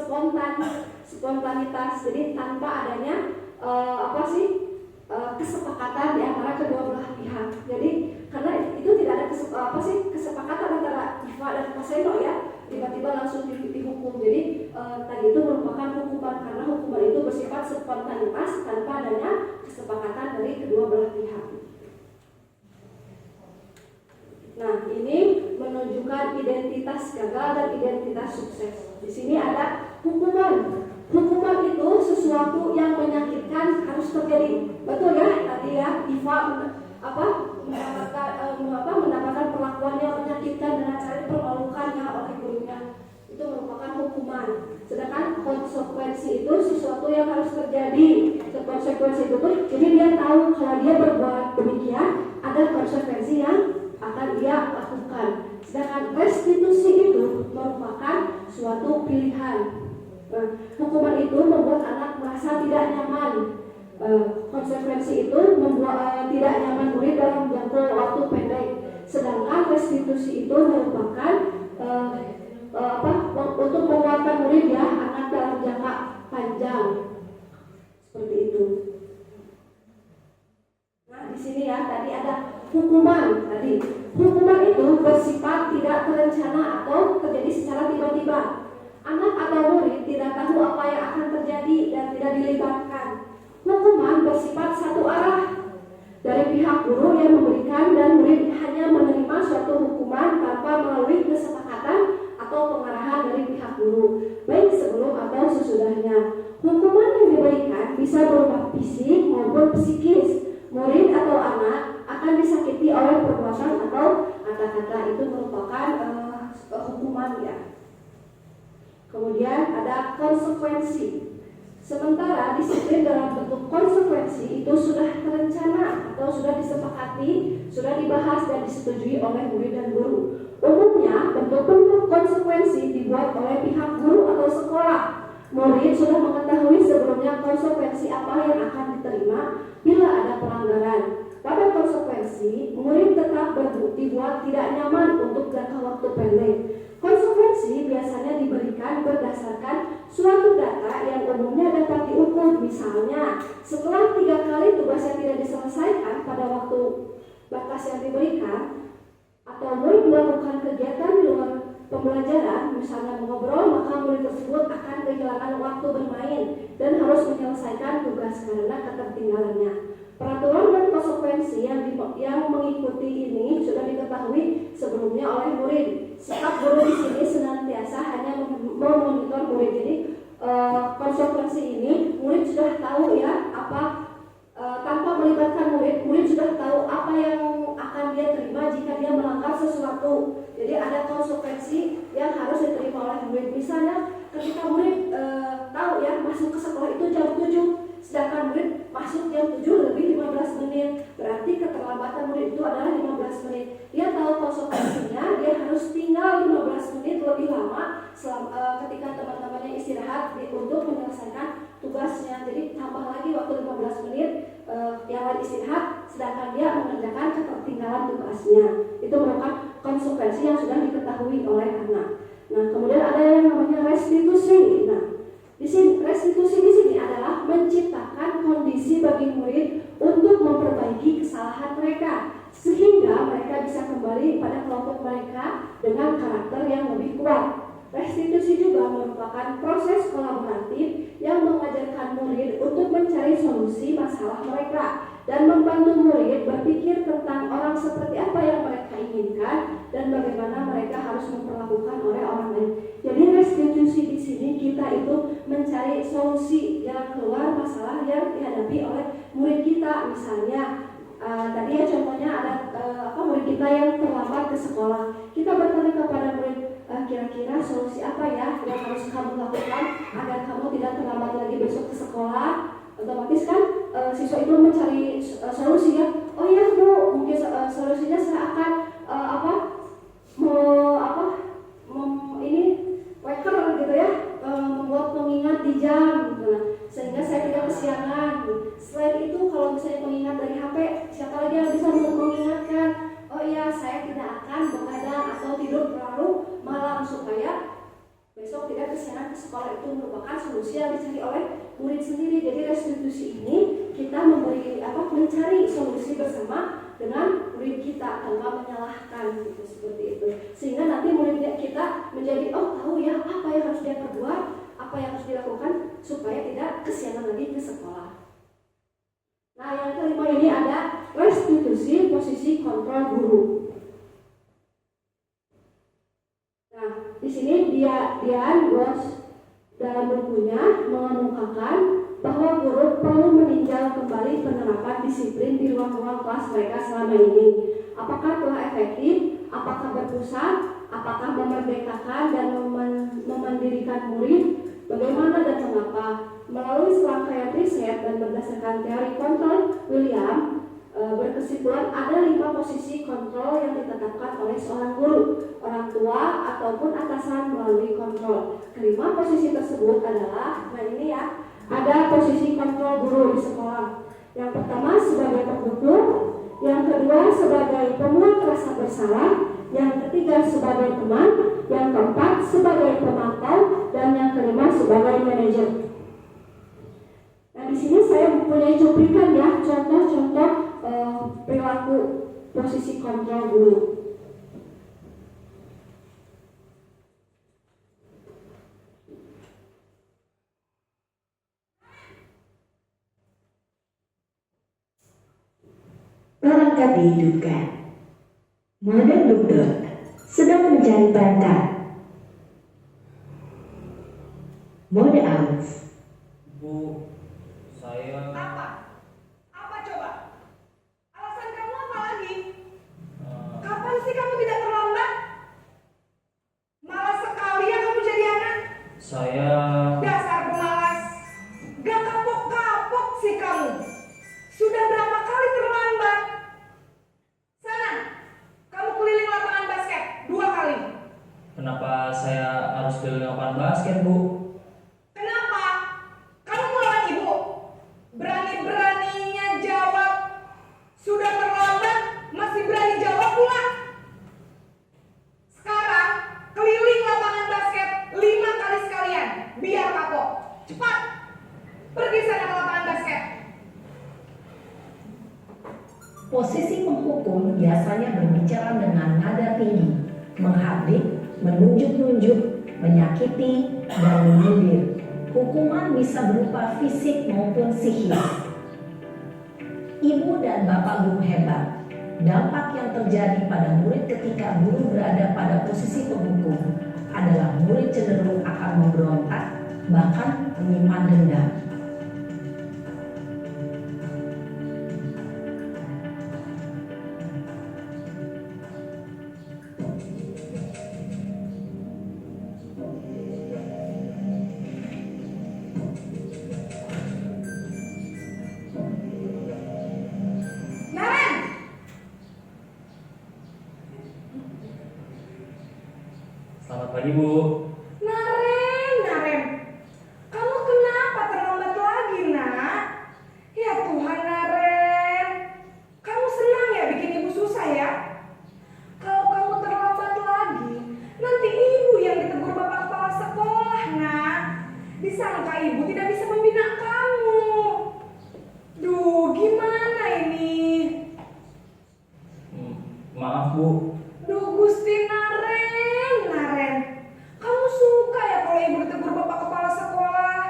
spontanitas, jadi tanpa adanya kesepakatan di antara kedua belah pihak. Jadi karena itu tidak ada kesepakatan antara Iva dan Pak Seno ya, tiba-tiba langsung dihukum. Jadi tadi itu merupakan hukuman karena hukuman itu bersifat spontanitas tanpa adanya kesepakatan dari kedua belah pihak. Nah, ini menunjukkan identitas gagal dan identitas sukses. Di sini ada hukuman. Hukuman itu sesuatu yang menyakitkan harus terjadi. Betul ya? Tadi ya, Iva mendapatkan perlakuan yang menyakitkan dengan cara dipermalukannya oleh gurunya. Itu merupakan hukuman. Sedangkan konsekuensi itu sesuatu yang harus terjadi. Konsekuensi itu jadi dia tahu kalau dia berbuat demikian ada konsekuensi yang akan dia lakukan. Sedangkan restitusi itu merupakan suatu pilihan. Hukuman itu membuat anak merasa tidak nyaman. Konsekuensi itu membuat tidak nyaman murid dalam jangka waktu pendek. Sedangkan restitusi itu merupakan untuk menguatkan murid ya, anak dalam jangka panjang. Seperti itu. Nah, di sini ya tadi ada hukuman tadi. Hukuman itu bersifat tidak terencana atau terjadi secara tiba-tiba. Anak atau murid tidak tahu apa yang akan terjadi dan tidak dilibatkan. Hukuman bersifat satu arah dari pihak guru yang memberikan dan murid hanya menerima suatu hukuman tanpa melalui kesepakatan atau pengarahan dari pihak guru, baik sebelum atau sesudahnya. Hukuman yang diberikan bisa berupa fisik maupun psikis. Murid atau anak akan disakiti oleh perbuatan atau kata-kata, itu merupakan hukuman ya. Kemudian ada konsekuensi. Sementara disiplin dalam bentuk konsekuensi itu sudah terencana atau sudah disepakati, sudah dibahas dan disetujui oleh murid dan guru. Umumnya bentuk-bentuk konsekuensi dibuat oleh pihak guru atau sekolah. Murid sudah mengetahui sebelumnya konsekuensi apa yang akan diterima bila ada pelanggaran. Pada konsekuensi, murid tetap dibuat tidak nyaman untuk jangka waktu pendek. Konsekuensi biasanya diberikan berdasarkan suatu data yang umumnya dapat diukur. Misalnya, setelah 3 kali tugas yang tidak diselesaikan pada waktu batas yang diberikan, atau murid melakukan kegiatan di luar pembelajaran, misalnya mengobrol, maka murid tersebut akan kehilangan waktu bermain dan harus menyelesaikan tugas karena ketertinggalannya. Peraturan dan konsekuensi yang mengikuti ini sudah diketahui sebelumnya oleh murid. Sikap guru di sini senantiasa hanya memonitor murid. Jadi konsekuensi ini, murid sudah tahu ya tanpa melibatkan murid sudah tahu apa yang akan dia terima jika dia melanggar sesuatu. Jadi ada konsekuensi yang harus diterima oleh murid. Misalnya ketika murid tahu ya masuk ke sekolah itu jam 7, sedangkan murid masuk jam 7 lebih 15 menit, berarti keterlambatan murid itu adalah 15 menit. Dia tahu konsekuensinya, dia harus tinggal 15 menit lebih lama ketika teman-temannya istirahat untuk menyelesaikan tugasnya. Jadi tambah lagi waktu 15 menit yang lain istirahat, sedangkan dia mengerjakan ketertinggalan tugasnya. Itu merupakan konsekuensi yang sudah diketahui oleh anak. Nah, kemudian ada yang namanya restitusi. Nah, di sini restitusi di sini adalah menciptakan kondisi bagi murid untuk memperbaiki kesalahan mereka sehingga mereka bisa kembali pada kelompok mereka dengan karakter yang lebih kuat. Restitusi juga merupakan proses kolaboratif yang mengajarkan murid untuk mencari solusi masalah mereka dan membantu murid berpikir tentang orang seperti apa yang mereka inginkan dan bagaimana mereka harus memperlakukan oleh orang lain. Jadi restitusi di sini kita itu mencari solusi jalan keluar masalah yang dihadapi oleh murid kita. Misalnya tadi ya contohnya ada murid kita yang terlambat ke sekolah. Kita bertanya kepada murid, kira-kira solusi apa ya yang harus kamu lakukan agar kamu tidak terlambat lagi besok ke sekolah? Otomatis kan siswa itu mencari solusi ya. Oh iya Bu, mungkin solusinya saya akan waker gitu ya, membuat pengingat di jam gitu, sehingga saya tidak kesiangan. Selain itu kalau misalnya pengingat dari HP, siapa lagi yang bisa mengingatkan? Oh iya, saya tidak akan begadang atau tidur terlalu malam supaya besok tidak kesiangan ke sekolah. Itu merupakan solusi yang dicari oleh murid sendiri. Jadi restitusi ini kita mencari solusi bersama dengan murid kita tanpa menyalahkan gitu, seperti itu. Sehingga nanti murid kita menjadi tahu ya apa yang harus dia perbuat, apa yang harus dilakukan supaya tidak kesiangan lagi ke sekolah. Nah, yang kelima ini ada restitusi posisi kontrol guru. Nah, di sini Dian Bos dalam bukunya mengemukakan bahwa guru perlu meninjau kembali penerapan disiplin di ruang-ruang kelas mereka selama ini. Apakah telah efektif? Apakah berpusat? Apakah memerdekakan dan memandirikan murid? Bagaimana dan mengapa? Melalui serangkaian riset dan berdasarkan teori kontrol, William berkesimpulan ada 5 posisi kontrol yang ditetapkan oleh seorang guru, orang tua ataupun atasan melalui kontrol. Kelima posisi tersebut adalah, ada posisi kontrol guru di sekolah. Yang pertama sebagai pembentuk, yang kedua sebagai pemuat rasa bersalah, yang ketiga sebagai teman, yang keempat sebagai pemantau, dan yang kelima sebagai manajer. Nah, di sini saya mempunyai cuplikan ya contoh-contoh perilaku posisi kontrol guru. Perangkat dihidupkan. Modern dokter sedang mencari bantal. Mode aus. Bu, saya... Apa coba? Alasan kamu apa lagi? Kapan sih kamu tidak terlambat? Malas sekali ya kamu jadi anak. Saya... Dasar pemalas. Gak kapok-kapok sih kamu. Sudah berapa kali terlambat? Sana, kamu keliling lapangan basket 2 kali. Kenapa saya harus keliling lapangan basket, Bu? Kenapa? Kamu melawan ibu? Berani-beraninya jawab. Sudah terlambat, masih berani jawab pula. Sekarang, keliling lapangan basket 5 kali sekalian. Biar kapok. Cepat. Pergi sana ke lapangan basket. Posisi penghukum biasanya berbicara dengan nada tinggi, menghardik, menunjuk-nunjuk, menyakiti, dan menyindir. Hukuman bisa berupa fisik maupun psikis. Ibu dan bapak guru hebat. Dampak yang terjadi pada murid ketika guru berada pada posisi penghukum adalah murid cenderung akan memberontak, bahkan menyimpan dendam. Naren! Selamat pagi, Bu. Naren, kamu kenapa terlambat lagi, nak? Ya Tuhan, Naren, kamu senang ya bikin ibu susah ya? Kalau kamu terlambat lagi, nanti ibu yang ditegur bapak kepala sekolah, nak. Disangka ibu tidak bisa membina kamu. Duh, gimana ini? Maaf, Bu. Duh, Gusti Naren, kamu suka ya kalau ibu ditegur bapak kepala sekolah?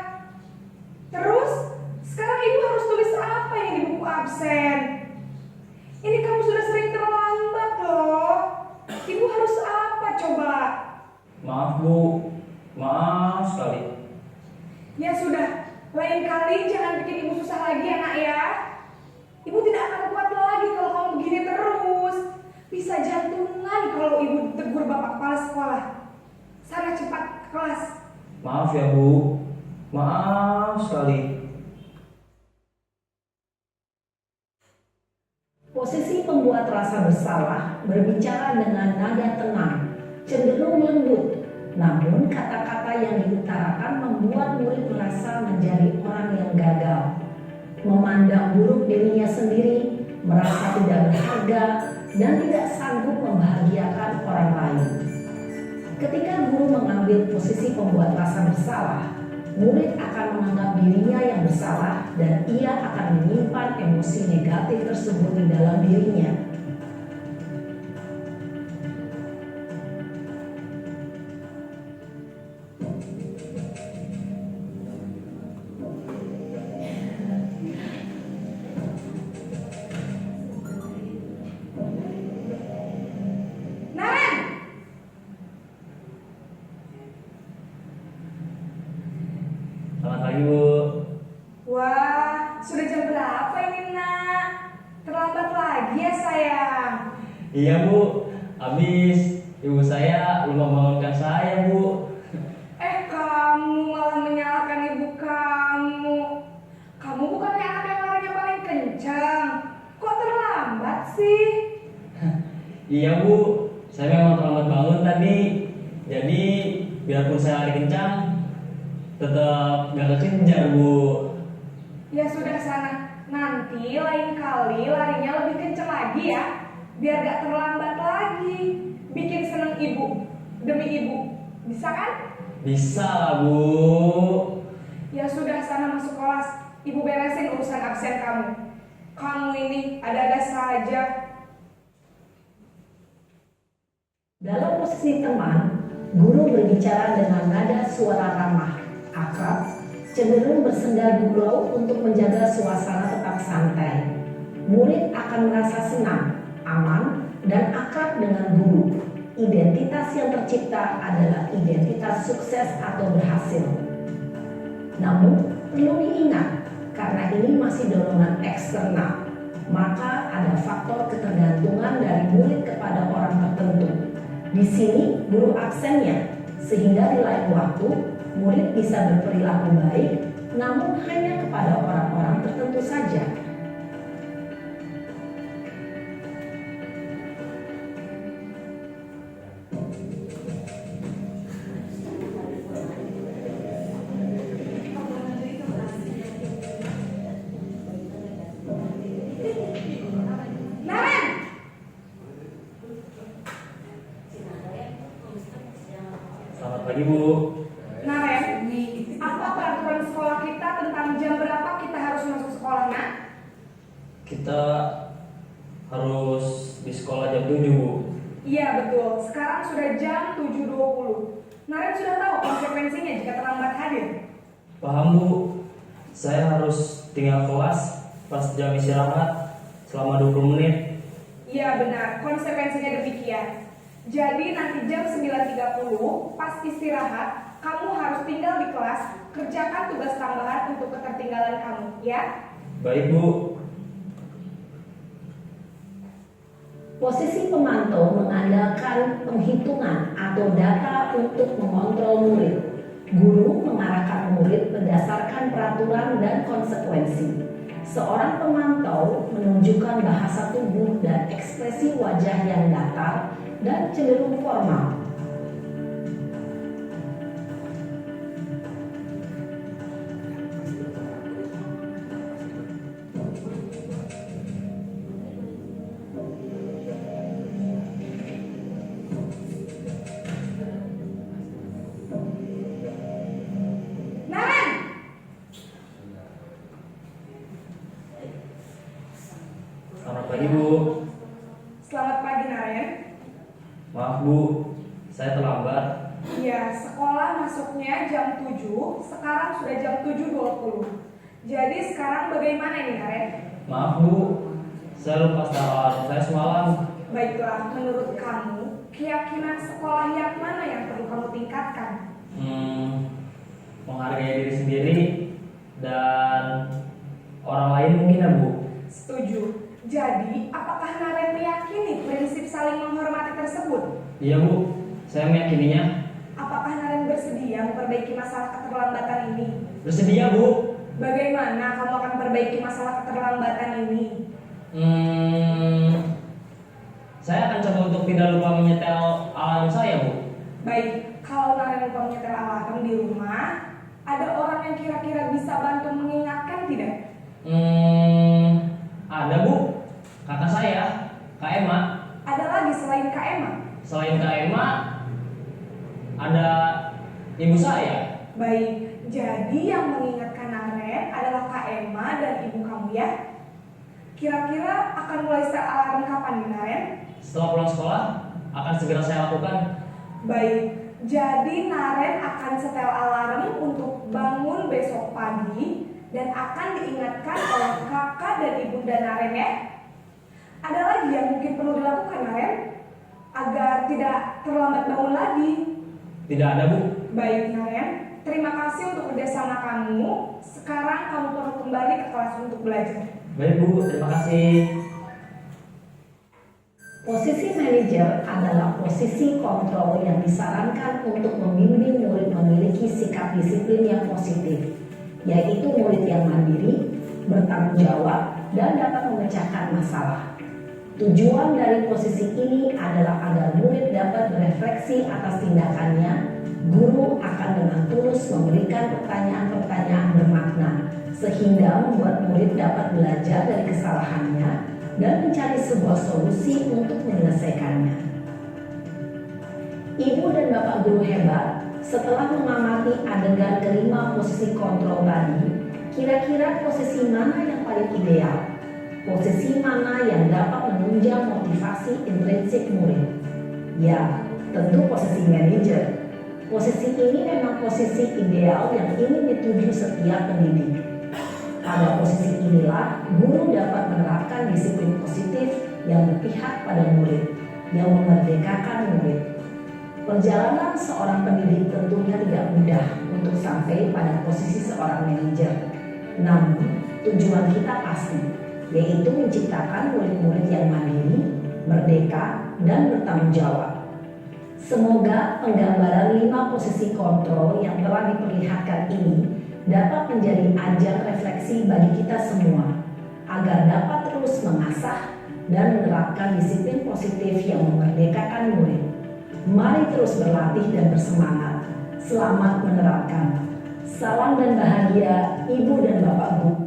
Terus, sekarang ibu harus tulis apa ini di buku absen? Ini kamu sudah sering terlambat loh. Ibu harus apa coba? Maaf, Bu. Maaf sekali. Ya sudah, lain kali jangan bikin ibu susah lagi ya, nak ya. Ibu tidak akan kuat lagi kalau kamu begini terus. Bisa jantungan kalau ibu tegur bapak kepala sekolah. Sana cepat ke kelas. Maaf ya, Bu. Maaf sekali. Posisi pembuat rasa bersalah berbicara dengan nada tenang, cenderung lembut. Namun kata-kata yang diutarakan membuat murid merasa menjadi orang yang gagal, memandang buruk dirinya sendiri, merasa tidak berharga, dan tidak sanggup membahagiakan orang lain. Ketika guru mengambil posisi pembuat rasa bersalah, murid akan menganggap dirinya yang bersalah dan ia akan menyimpan emosi negatif tersebut di dalam dirinya. Naren! Selamat pagi, Bu. Wah, sudah jam berapa ini, nak? Terlambat lagi ya, sayang. Iya, Bu. Habis ibu saya lupa membangunkan saya, Bu. Kamu malah menyalahkan ibu kamu. Kamu bukannya anak yang larinya paling kencang. Kok terlambat sih? Iya, Bu. Saya memang terlambat bangun tadi. Jadi, biarpun saya lari kencang, tetap gak kekejar, Bu. Ya sudah sana. Nanti lain kali larinya lebih kencang lagi ya. Biar gak terlambat lagi. Bikin seneng ibu. Demi ibu. Bisa kan? Bisa lah, Bu. Ya sudah sana masuk kelas. Ibu beresin urusan absen kamu. Kamu ini ada-ada saja. Dalam posisi teman, guru berbicara dengan nada suara ramah, akrab, cenderung bersenda gurau untuk menjaga suasana tetap santai. Murid akan merasa senang, aman, dan akrab dengan guru. Identitas yang tercipta adalah identitas sukses atau berhasil. Namun, perlu diingat, karena ini masih dorongan eksternal, maka ada faktor ketergantungan dari murid kepada orang tertentu. Di sini guru aksennya, sehingga di lain waktu murid bisa berperilaku baik, namun hanya kepada orang-orang tertentu saja. Naren! Selamat pagi, Bu. Naren, apa peraturan sekolah kita tentang jam berapa kita harus masuk sekolah, nak? Kita harus di sekolah jam 7, Bu. Iya betul, sekarang sudah jam 7.20. Naren sudah tahu konsekuensinya jika terlambat hadir. Paham, Bu. Saya harus tinggal kelas pas jam istirahat selama 20 menit. Iya benar, konsekuensinya demikian. Jadi nanti jam 9.30 pas istirahat, kamu harus tinggal di kelas, kerjakan tugas tambahan untuk ketertinggalan kamu, ya. Baik, Bu. Posisi pemantau mengandalkan penghitungan atau data untuk mengontrol murid. Guru mengarahkan murid berdasarkan peraturan dan konsekuensi. Seorang pemantau menunjukkan bahasa tubuh dan ekspresi wajah yang datar dan cenderung formal. Naren, Selamat pagi, Bu. selamat pagi Naren. Maaf, Bu. Saya terlambat. Ya, sekolah masuknya jam 7, sekarang sudah jam 7.20. Jadi sekarang bagaimana ini Naren? Maaf, Bu. Saya lupa setel alarm saya semalam. Baiklah, menurut kamu, keyakinan sekolah yang mana yang perlu kamu tingkatkan? Menghargai diri sendiri dan orang lain mungkin ya, Bu. Setuju. Jadi, apakah Naren meyakini prinsip saling menghormati tersebut? Iya, Bu. Saya meyakininya. Apakah Naren bersedia memperbaiki masalah keterlambatan ini? Bersedia, Bu. Bagaimana kamu akan perbaiki masalah keterlambatan ini? Saya akan coba untuk tidak lupa menyetel alarm saya, Bu. Baik, kalau Naren lupa menyetel alarm di rumah, ada orang yang kira-kira bisa bantu mengingatkan tidak? Ada, Bu. Kakak saya, Kak Emma. Ada lagi selain Kak Emma? Selain Kak Emma, ada ibu saya. Baik, jadi yang mengingatkan Naren adalah Kak Emma dan ibu kamu ya? Kira-kira akan mulai setel alarm kapan nih Naren? Setelah pulang sekolah, akan segera saya lakukan. Baik, jadi Naren akan setel alarm untuk bangun besok pagi dan akan diingatkan oleh kakak dan ibunda Naren ya. Ada lagi yang mungkin perlu dilakukan Naren agar tidak terlambat bangun lagi. Tidak ada, Bu. Baik Naren, terima kasih untuk kerjasama kamu. Sekarang kamu perlu kembali ke kelas untuk belajar. Baik, Bu. Terima kasih. Posisi manajer adalah posisi kontrol yang disarankan untuk membimbing murid memiliki sikap disiplin yang positif, yaitu murid yang mandiri, bertanggung jawab, dan dapat memecahkan masalah. Tujuan dari posisi ini adalah agar murid dapat berefleksi atas tindakannya. Guru akan dengan tulus memberikan pertanyaan-pertanyaan bermakna, sehingga membuat murid dapat belajar dari kesalahannya dan mencari sebuah solusi untuk menyelesaikannya. Ibu dan bapak guru hebat, setelah mengamati adegan kelima posisi kontrol tadi, kira-kira posisi mana yang paling ideal? Posisi mana yang dapat menunjang motivasi intrinsik murid? Ya, tentu posisi manajer. Posisi ini memang posisi ideal yang ingin dituju setiap pendidik. Pada posisi inilah, guru dapat menerapkan disiplin positif yang berpihak pada murid, yang memerdekakan murid. Perjalanan seorang pendidik tentunya tidak mudah untuk sampai pada posisi seorang manajer. Namun, tujuan kita pasti, yaitu menciptakan murid-murid yang mandiri, merdeka, dan bertanggung jawab. Semoga penggambaran 5 posisi kontrol yang telah diperlihatkan ini dapat menjadi ajang refleksi bagi kita semua, agar dapat terus mengasah dan menerapkan disiplin positif yang memerdekakan murid. Mari terus berlatih dan bersemangat. Selamat menerapkan. Salam dan bahagia Ibu dan Bapak Guru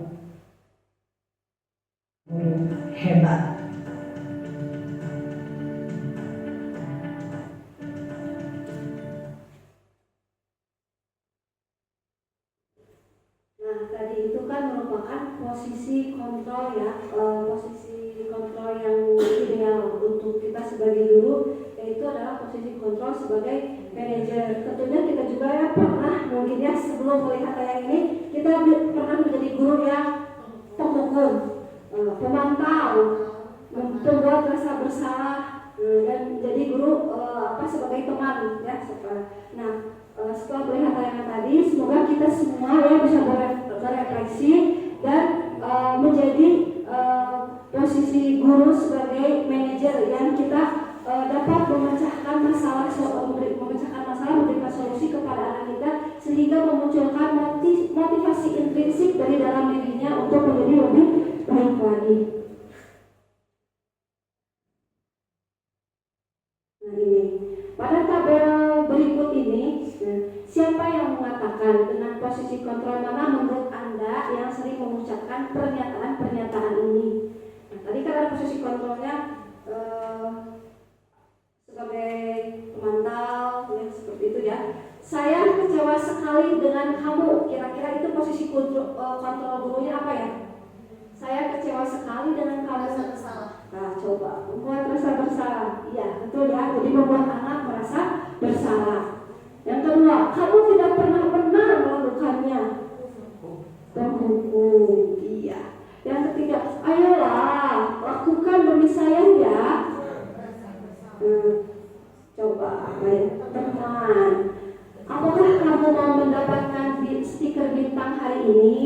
hebat. Nah, tadi itu kan merupakan posisi kontrol ya, posisi kontrol yang ideal untuk kita sebagai guru, yaitu adalah posisi kontrol sebagai manajer. Tentunya kita juga ya pernah mungkin ya sebelum melihat tayang ini kita pernah menjadi guru yang penghukum, pemantau, membuat rasa bersalah, dan jadi guru sebagai teman ya. Nah, setelah melihat tayangan tadi, semoga kita semua ya bisa berefleksi dan menjadi posisi guru sebagai manajer yang kita dapat memecahkan masalah, memberikan solusi kepada anak kita sehingga memunculkan motivasi intrinsik dari dalam dirinya untuk menjadi lebih baik lagi. Nah ini, pada tabel berikut ini, siapa yang mengatakan dengan posisi kontrol mana menurut Anda yang sering mengucapkan pernyataan-pernyataan ini? Nah, tadi karena posisi kontrolnya sebagai pemantau ya, seperti itu ya. Saya kecewa sekali dengan kamu. Kira-kira itu posisi kontrol gurunya apa ya? Saya kecewa sekali dengan kamu. Merasa bersalah. Nah, coba membuat rasa bersalah. Iya, betul ya. Jadi membuat anak merasa bersalah. Yang kedua, kamu tidak pernah benar melakukannya. Menghukum. Iya. Yang ketiga, ayolah lakukan demi saya ya. Coba apa ya, teman. Apakah kamu mau mendapatkan stiker bintang hari ini?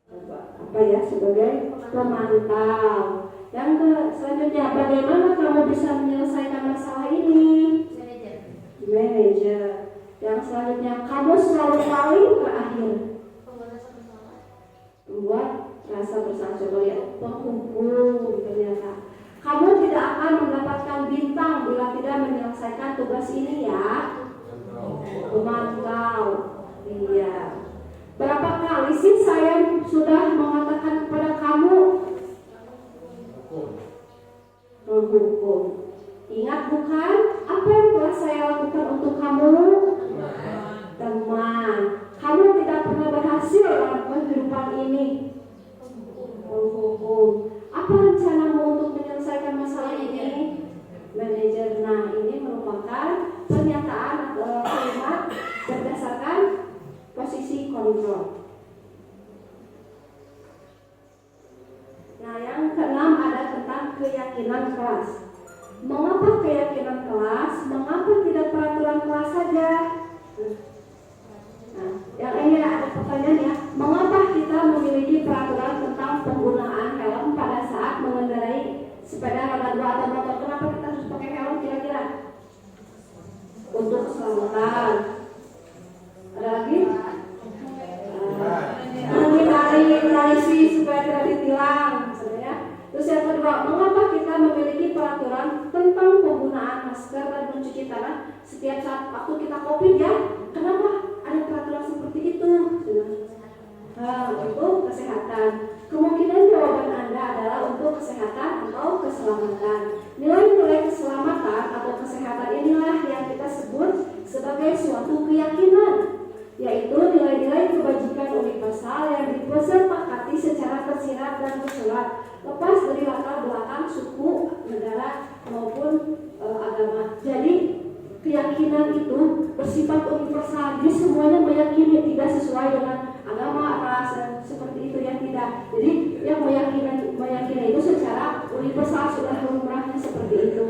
Coba apa ya, sebagai pemantau. Yang selanjutnya, bagaimana kamu bisa menyelesaikan masalah ini? Manager. Yang selanjutnya, kamu selalu paling terakhir. Membuat rasa bersalah. Coba ya, penghukum ternyata. Kamu tidak akan mendapatkan bintang bila tidak menyelesaikan tugas ini ya. Pemantau. Iya. Berapa kali sih saya sudah mengatakan kepada kamu? Menghukum. Ingat bukan apa yang telah saya lakukan untuk kamu? Teman. Kamu tidak pernah berhasil dalam kehidupan ini. Menghukum. Apa rencanamu untuk menyelesaikan masalah ini? Manajer. Nah, ini merupakan pernyataan atau kalimat berdasarkan posisi kontrol. Nah, yang keenam ada tentang keyakinan kelas. Mengapa keyakinan kelas? Mengapa tidak peraturan kelas saja? Nah, yang ini ada pertanyaan ya. Mengapa kita memiliki peraturan tentang penggunaan helm pada saat mengendarai sepeda roda 2 atau motor? Kenapa kita harus pakai helm kira-kira? Untuk keselamatan. Ada lagi? Menghindari supaya tidak ditilang, misalnya. Terus yang kedua, mengapa kita memiliki peraturan tentang penggunaan masker dan mencuci tangan setiap saat waktu kita COVID ya? Kenapa ada peraturan seperti itu? Untuk kesehatan. Kemungkinan jawaban Anda adalah untuk kesehatan atau keselamatan. Nilai-nilai keselamatan atau kesehatan inilah yang kita sebut sebagai suatu keyakinan, yaitu nilai-nilai kebajikan universal yang disepakati secara tersirat dan tersurat, lepas dari latar belakang suku, negara maupun agama. Jadi keyakinan itu bersifat universal, jadi semuanya meyakini, tidak sesuai dengan agama, ras, seperti itu ya, tidak. Jadi yang meyakini itu secara universal, sudah lumrahnya seperti itu.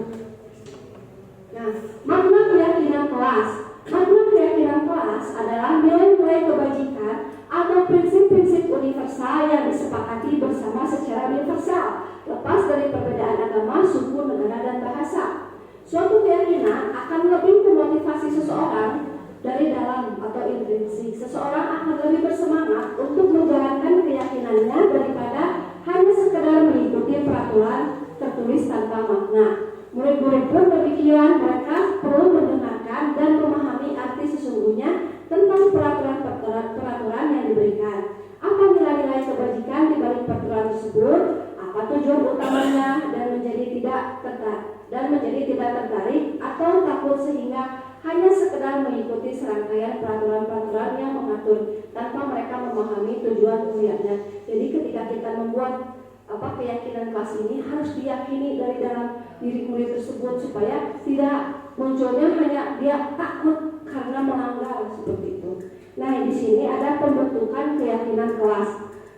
Nah, makna keyakinan kelas. Makna keyakinan kelas adalah nilai-nilai kebajikan atau prinsip-prinsip universal yang disepakati bersama secara universal, lepas dari perbedaan agama, suku, negara, dan bahasa. Suatu keyakinan akan lebih memotivasi seseorang dari dalam atau intrinsik. Seseorang akan lebih bersemangat untuk menjalankan keyakinannya daripada hanya sekedar mengikuti peraturan tertulis tanpa makna. Murid-murid pun demikian, mereka perlu mendengarkan dan memahami arti sesungguhnya tentang peraturan yang diberikan. Apa nilai-nilai kebajikan di balik peraturan tersebut? Apa tujuan utamanya dan menjadi tidak tertarik atau takut sehingga hanya sekedar mengikuti serangkaian peraturan-peraturan yang mengatur tanpa mereka memahami tujuan mulianya. Jadi ketika kita membuat keyakinan kelas ini harus diyakini dari dalam diri murid tersebut supaya tidak munculnya hanya dia takut karena melanggar seperti itu. Nah, di sini ada pembentukan keyakinan kelas.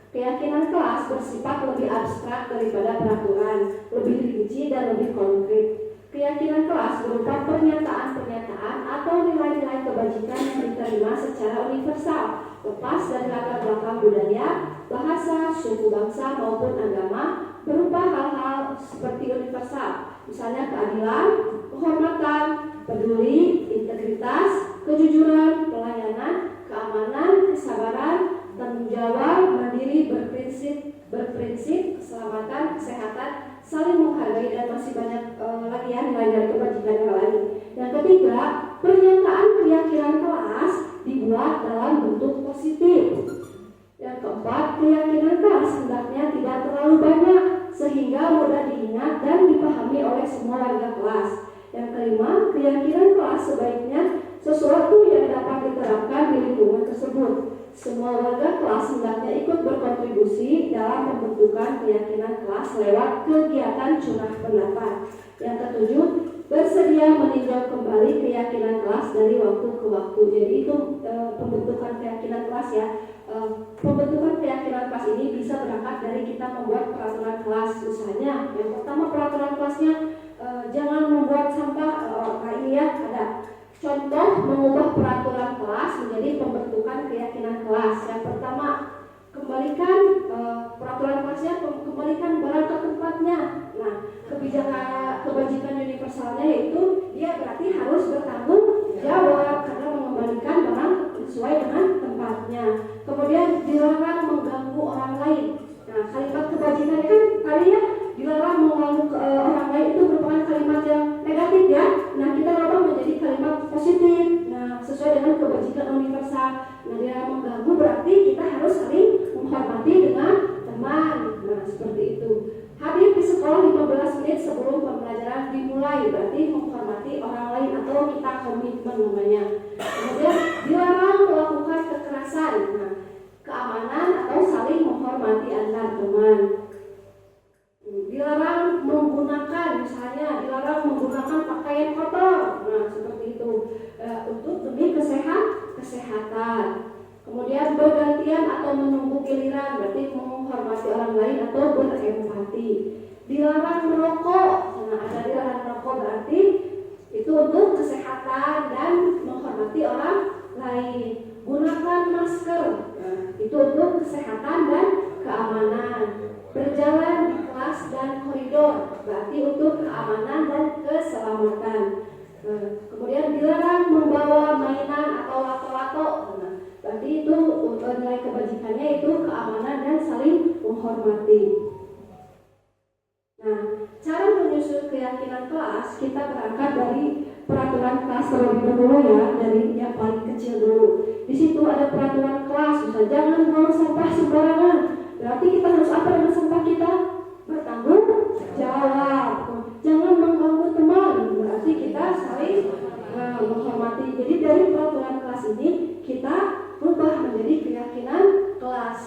Keyakinan kelas bersifat lebih abstrak daripada peraturan, lebih rinci dan lebih konkret. Keyakinan kelas berupa pernyataan-pernyataan atau nilai-nilai kebajikan yang diterima secara universal, lepas dari latar belakang budaya, bahasa, suku bangsa maupun agama, berupa hal-hal seperti universal, misalnya keadilan, kehormatan, peduli, integritas, kejujuran, pelayanan, keamanan, kesabaran, tanggung jawab, mandiri, berprinsip, keselamatan, kesehatan, saling menghargai, dan masih banyak lagi ya nilai-nilai kebajikan yang lain. Yang ketiga, pernyataan keyakinan kelas dibuat dalam bentuk positif. Yang keempat, keyakinan kelas hendaknya tidak terlalu banyak sehingga mudah diingat dan dipahami oleh semua warga kelas. Yang kelima, keyakinan kelas sebaiknya sesuatu yang dapat diterapkan di lingkungan tersebut. Semua warga kelas hendaknya ikut berkontribusi dalam pembentukan keyakinan kelas lewat kegiatan curah pendapat. Yang ketujuh, bersedia meninjau kembali keyakinan kelas dari waktu ke waktu. Jadi itu pembentukan keyakinan kelas ya. Pembentukan keyakinan kelas ini bisa berangkat dari kita membuat peraturan kelas. Misalnya, yang pertama peraturan kelasnya jangan membuat sampah. Ini ya ada contoh mengubah peraturan kelas menjadi pembentukan keyakinan kelas. Yang pertama, kembalikan peraturan kelasnya, kembalikan barang ke tempatnya. Nah, kebajikan universalnya yaitu dia berarti harus bertanggung jawab karena mengembalikan barang sesuai dengan tempatnya. Kemudian dilarang mengganggu orang lain. Nah, kalimat kebajikan kan tadi ya, dilarang mengganggu orang lain itu merupakan kalimat yang negatif ya. Nah, kita rubah menjadi kalimat positif. Nah, sesuai dengan kebajikan universal. Nah, dilarang mengganggu berarti kita harus saling menghormati dengan teman. Nah, seperti itu. Hadir di sekolah 15 menit sebelum pembelajaran dimulai, berarti menghormati orang lain atau kita komitmen namanya. Kemudian dilarang melakukan kekerasan. Nah, keamanan atau saling menghormati antar teman. Dilarang menggunakan, misalnya dilarang menggunakan pakaian kotor. Nah, seperti itu untuk demi kesehatan. Kemudian bergantian atau menunggu giliran, berarti menghormati orang lain atau berempati. Dilarang merokok. Nah, ada dilarang merokok berarti itu untuk kesehatan dan menghormati orang lain. Gunakan masker. Nah, itu untuk kesehatan dan keamanan. Berjalan di kelas dan koridor, berarti untuk keamanan dan keselamatan. Kemudian dilarang membawa mainan atau lato-lato. Nah, berarti itu nilai kebajikannya itu keamanan dan saling menghormati. Nah, cara menyusun keyakinan kelas kita berangkat dari peraturan kelas terlebih dahulu ya, dari yang paling kecil dulu. Di situ ada peraturan kelas, misalnya jangan buang sampah sembarangan. Berarti kita harus apa dengan sampah kita? Bertanggung jawab. Jangan mengganggu teman. Berarti kita saling menghormati. Jadi dari peraturan kelas ini kita rubah menjadi keyakinan kelas.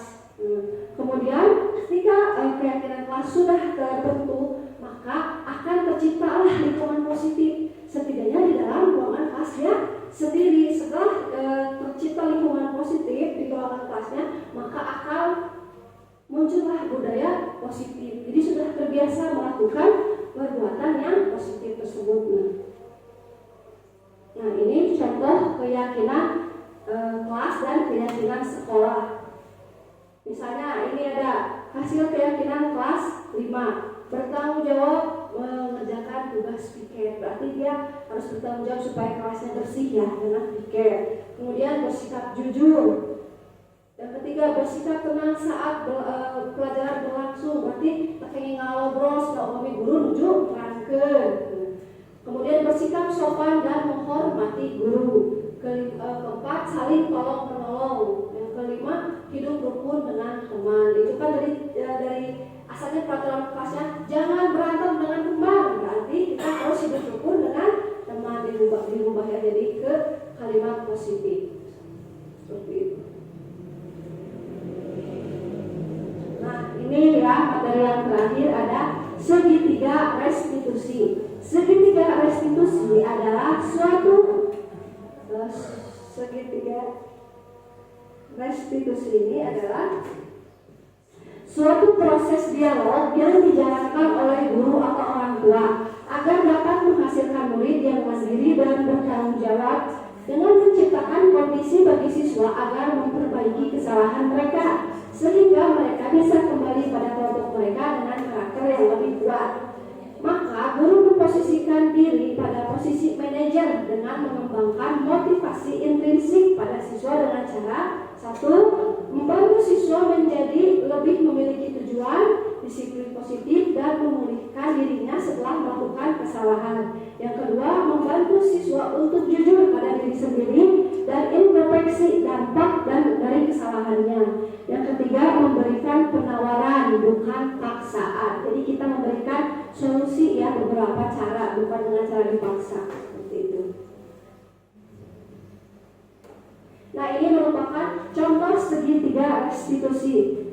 Kemudian ketika keyakinan kelas sudah terbentuk, maka akan terciptalah lingkungan positif. Setidaknya di dalam ruangan kelasnya sendiri. Setelah tercipta lingkungan positif di ruangan kelasnya, maka akan muncullah budaya positif. Jadi sudah terbiasa melakukan perbuatan yang positif tersebut. Nah, ini contoh keyakinan kelas dan keyakinan sekolah. Misalnya ini ada hasil keyakinan kelas 5. Bertanggung jawab mengerjakan tugas piket. Berarti dia harus bertanggung jawab supaya kelasnya bersih ya dengan piket. Kemudian bersikap jujur. Yang ketiga, bersikap tenang saat pelajaran berlangsung. Berarti pengen ngobrol sama umami guru nuju terangkeun. Kemudian bersikap sopan dan menghormati guru. Keempat, saling tolong menolong. Yang kelima, hidup rukun dengan teman. Itu kan dari asalnya peraturan kelasnya jangan berantem dengan teman. Berarti kita harus hidup rukun dengan teman. Dirubah ya jadi ke kalimat positif. Seperti itu. Nah, ini ya materi yang terakhir ada segitiga restitusi. Segitiga restitusi adalah segitiga restitusi ini adalah suatu proses dialog yang dijalankan oleh guru atau orang tua agar dapat menghasilkan murid yang mandiri dan bertanggung jawab dengan menciptakan kondisi bagi siswa agar memperbaiki kesalahan mereka sehingga mereka bisa kembali pada kelompok mereka dengan karakter yang lebih kuat. Maka guru memposisikan diri pada posisi manajer dengan mengembangkan motivasi intrinsik pada siswa dengan cara: 1. Membantu siswa menjadi lebih memiliki tujuan, disiplin positif, dan memulihkan dirinya setelah melakukan kesalahan. Yang kedua, membantu siswa untuk jujur pada diri sendiri dan introspeksi dampak dari kesalahannya. Yang ketiga, memberikan penawaran bukan paksaan. Jadi kita memberikan solusi ya, beberapa cara, bukan dengan cara dipaksa seperti itu. Nah, ini merupakan contoh segitiga restitusi.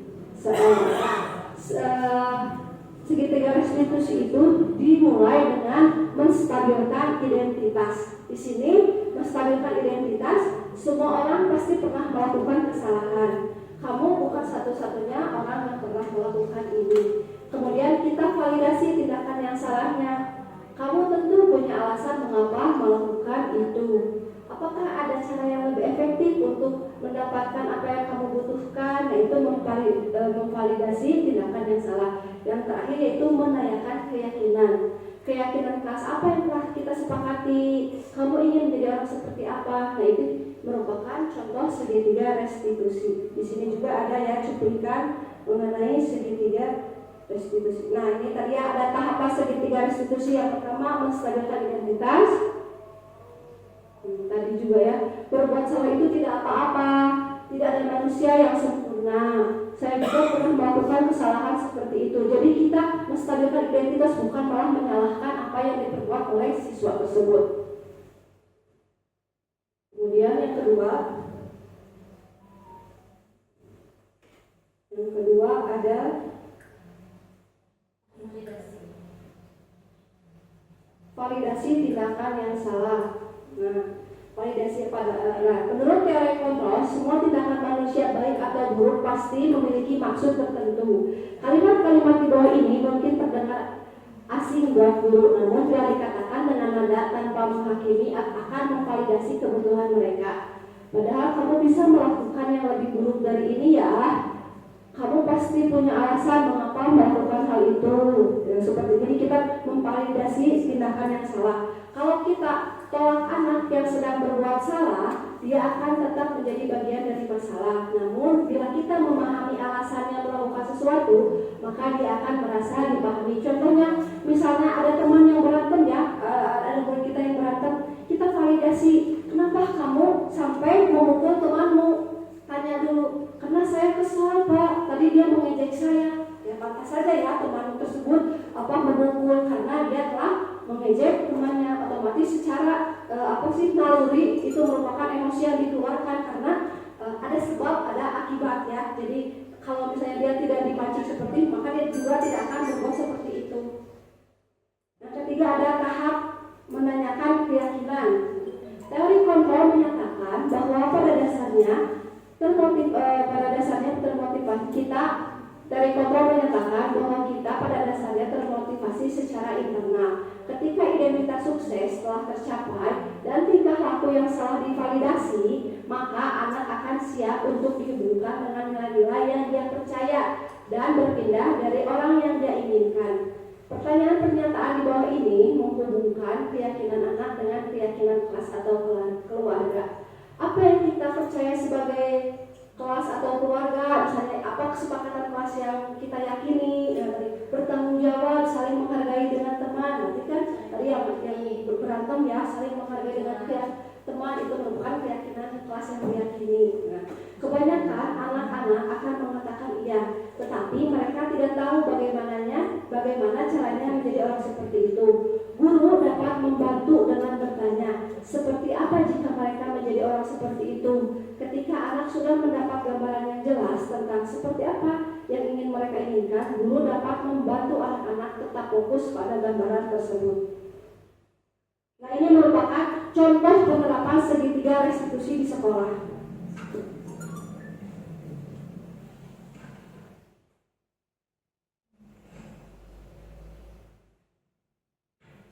Segitiga restitusi itu dimulai dengan menstabilkan identitas. Di sini menstabilkan identitas, semua orang pasti pernah melakukan kesalahan. Kamu bukan satu-satunya orang yang pernah melakukan ini. Kemudian kita validasi tindakan yang salahnya. Kamu tentu punya alasan mengapa melakukan itu. Apakah ada cara yang lebih efektif untuk mendapatkan apa yang kamu butuhkan? Nah, itu memvalidasi tindakan yang salah. Yang terakhir yaitu menanyakan keyakinan. Keyakinan kelas apa yang telah kita sepakati? Kamu ingin menjadi orang seperti apa? Nah, itu merupakan contoh segitiga restitusi. Di sini juga ada ya cuplikan mengenai segitiga restitusi. Nah, ini tadi ada tahapan segitiga restitusi. Yang pertama, menstabilkan identitas. Tadi juga ya, berbuat salah itu tidak apa-apa, tidak ada manusia yang sempurna. Saya juga pernah melakukan kesalahan seperti itu. Jadi kita menstabilkan identitas, bukan malah menyalahkan apa yang diperbuat oleh siswa tersebut. Kemudian yang kedua ada validasi tindakan yang salah. Nah, validasi menurut teori kontrol, semua tindakan manusia baik atau buruk pasti memiliki maksud tertentu. Kalimat-kalimat di bawah ini mungkin terdengar asing buat guru, namun bila dikatakan dengan nada tanpa menghakimi akan memvalidasi kebutuhan mereka. Padahal kamu bisa melakukan yang lebih buruk dari ini ya. Kamu pasti punya alasan mengapa melakukan hal itu. Ya, seperti ini kita memvalidasi tindakan yang salah. Kalau kita tolak anak yang sedang berbuat salah, dia akan tetap menjadi bagian dari masalah. Namun bila kita memahami alasannya melakukan sesuatu, maka dia akan merasa dipahami. Contohnya, misalnya ada teman yang berantem ya, ada murid kita yang berantem, kita validasi, kenapa kamu sampai memukul temanmu? Tanya dulu, karena saya kesal Pak, tadi dia mengejek saya. Ya pantas saja ya teman tersebut memukul karena dia telah mengejek temannya. Otomatis secara naluri itu merupakan emosi yang dikeluarkan karena ada sebab, ada akibat ya. Jadi kalau misalnya dia tidak dipancing seperti itu, maka dia juga tidak akan berbuat seperti itu. Yang ketiga ada tahap menanyakan keyakinan. Teori kontrol menyatakan bahwa pada dasarnya termotivasi kita. Teori kontrol menyatakan bahwa kita pada dasarnya termotivasi secara internal. Ketika identitas sukses telah tercapai dan tingkah laku yang salah divalidasi, maka anak akan siap untuk dihubungkan dengan nilai-nilai yang dia percaya dan berpindah dari orang yang dia inginkan. Pertanyaan pernyataan di bawah ini menghubungkan keyakinan anak dengan keyakinan kelas atau keluarga. Apa yang kita percaya sebagai kelas atau keluarga, misalnya apa kesepakatan kelas yang kita yakini, bertanggung jawab, saling menghargai dengan teman. Nanti kan tadi yang berantem ya, saling menghargai dengan teman, itu merupakan keyakinan kelas yang diyakini. Nah, kebanyakan anak-anak akan mengatakan iya, tetapi mereka tidak tahu bagaimana caranya menjadi orang seperti itu. Guru dapat membantu dengan bertanya, seperti apa jika mereka menjadi orang seperti itu? Ketika anak sudah mendapat gambaran yang jelas tentang seperti apa yang ingin mereka inginkan, guru dapat membantu anak-anak tetap fokus pada gambaran tersebut. Nah, ini merupakan contoh penerapan segitiga restitusi di sekolah.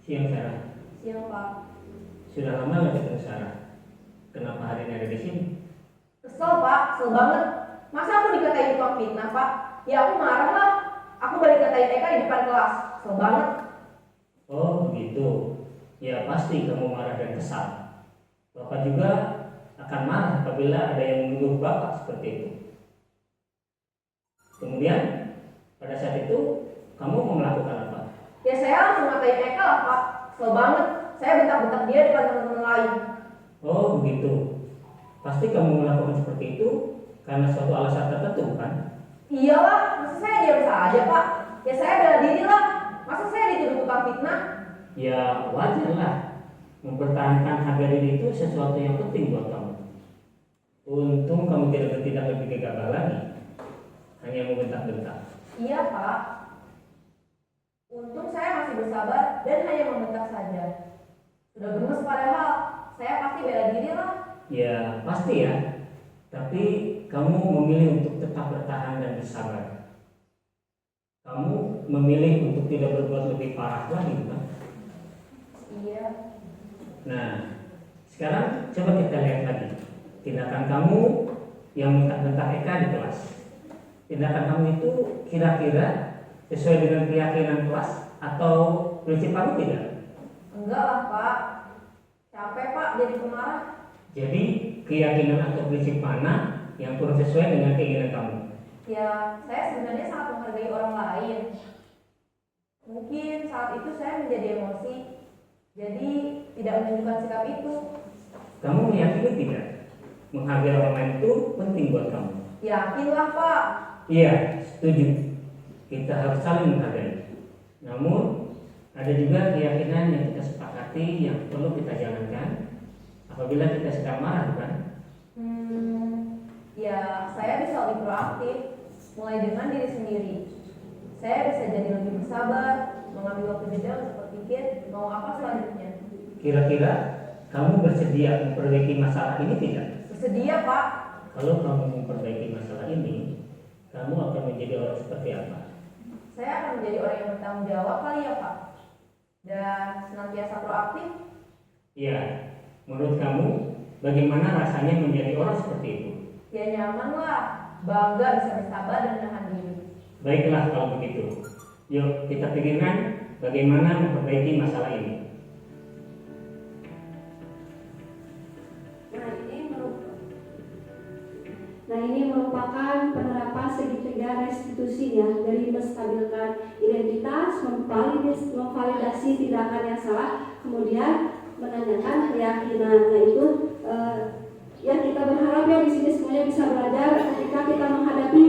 Siang Sarah. Siang Pak. Sudah lama nggak ketemu Sarah. Kenapa hari ini ada di sini? Kesel Pak, kesel banget. Masa aku dikatain tukang fitnah Pak? Ya aku marah lah. Aku balik katain Eka di depan kelas. Kesel banget. Oh begitu. Ya pasti kamu marah dan kesal. Bapak juga akan marah apabila ada yang menuduh Bapak seperti itu. Kemudian pada saat itu kamu mau melakukan apa? Ya saya langsung ngatain Eka lah Pak. Kesel banget. Saya bentak-bentak dia depan teman-teman lain. Oh begitu. Pasti kamu melakukan seperti itu karena suatu alasan tertentu kan? Iyalah, masa saya diam saja Pak? Ya saya bela diri lah. Masa saya dituduh tukang fitnah? Ya wajar lah. Mempertahankan harga diri itu sesuatu yang penting buat kamu. Untung kamu tidak bertindak lebih gegabah lagi. Hanya membentak-bentak. Iya Pak. Untung saya masih bersabar dan hanya membentak saja. Sudah gemes padahal. Saya pasti bela diri lah. Ya pasti ya. Tapi kamu memilih untuk tetap bertahan dan bersabar. Kamu memilih untuk tidak berbuat lebih parah lagi kan? Iya. Nah, sekarang coba kita lihat lagi tindakan kamu yang bentak-bentak Eka di kelas. Tindakan kamu itu kira-kira sesuai dengan keyakinan kelas atau prinsip kamu tidak? Enggak lah Pak. Capek Pak jadi pemarah. Jadi keyakinan atau prinsip mana yang kurang sesuai dengan keinginan kamu? Ya, saya sebenarnya sangat menghargai orang lain. Mungkin saat itu saya menjadi emosi, jadi tidak menunjukkan sikap itu. Kamu meyakini tidak? Menghargai orang lain itu penting buat kamu. Yakinlah Pak. Iya, setuju. Kita harus saling menghargai. Namun, ada juga keyakinan yang kita sepakati yang perlu kita jalankan apabila kita sedang marah, bukan? Ya saya bisa lebih proaktif, mulai dengan diri sendiri. Saya bisa jadi lebih bersabar, mengambil waktu jeda untuk berpikir mau apa selanjutnya. Kira-kira kamu bersedia memperbaiki masalah ini tidak? Bersedia Pak. Kalau kamu memperbaiki masalah ini, kamu akan menjadi orang seperti apa? Saya akan menjadi orang yang bertanggung jawab kali ya Pak. Dan senantiasa proaktif. Iya, menurut kamu bagaimana rasanya menjadi orang seperti itu? Ya nyaman lah, bangga bisa bersabar dan menahan diri. Baiklah kalau begitu. Yuk kita pikirkan bagaimana memperbaiki masalah ini. Nah ini merupakan penerapan segitiga restitusi ya, dari menstabilkan identitas, memvalidasi tindakan yang salah, kemudian menanyakan keyakinan. Nah itu ya kita berharap ya di sini semuanya bisa belajar ketika kita menghadapi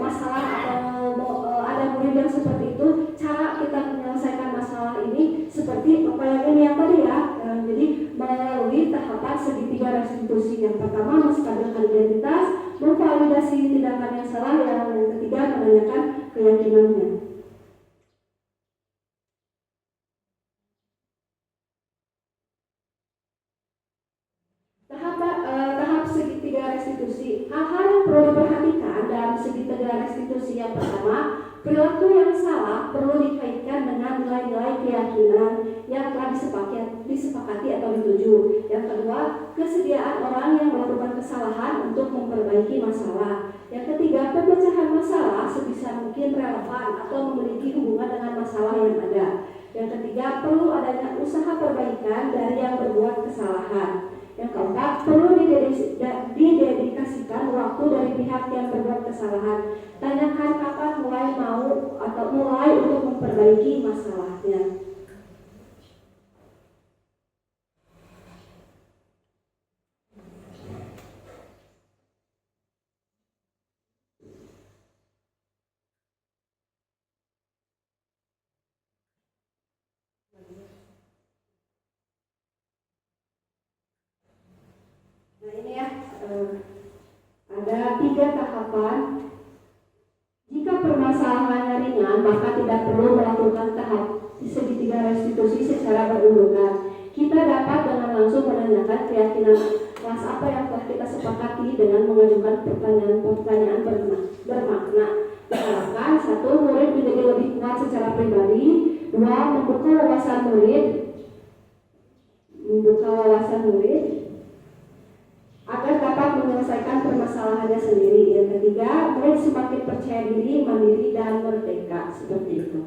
masalah atau ada murid yang seperti itu, cara kita menyelesaikan masalah ini seperti apa yang ini yang tadi ya. Jadi melalui tahapan segitiga restitusi. Yang pertama menstabilkan identitas, memvalidasi tindakan yang salah, yang ketiga menanyakan keyakinannya. Tahap segitiga restitusi. Hal-hal yang perlu diperhatikan dalam segitiga restitusi. Yang pertama, perilaku yang salah perlu dikaitkan dengan nilai-nilai keyakinan yang telah disepakati atau dituju. Yang kedua, kesediaan orang yang melakukan kesalahan untuk memperbaiki masalah. Yang ketiga, pemecahan masalah sebisa mungkin relevan atau memiliki hubungan dengan masalah yang ada. Yang ketiga, perlu adanya usaha perbaikan dari yang berbuat kesalahan. Yang keempat, perlu didedikasikan waktu dari pihak yang berbuat kesalahan. Tanyakan kapan mulai untuk memperbaiki masalahnya. Nah ini ya, ada 3 tahapan. Jika permasalahannya ringan, maka tidak perlu melakukan tahap segitiga restitusi secara berurutan. Kita dapat dengan langsung menanyakan keyakinan kelas apa yang telah kita sepakati dengan mengajukan pertanyaan bermakna. Diharapkan 1. Murid menjadi lebih kuat secara pribadi. Dua, membuka wawasan murid agar dapat menyelesaikan permasalahannya sendiri. Yang ketiga, murid semakin percaya diri, mandiri, dan merdeka. Seperti itu.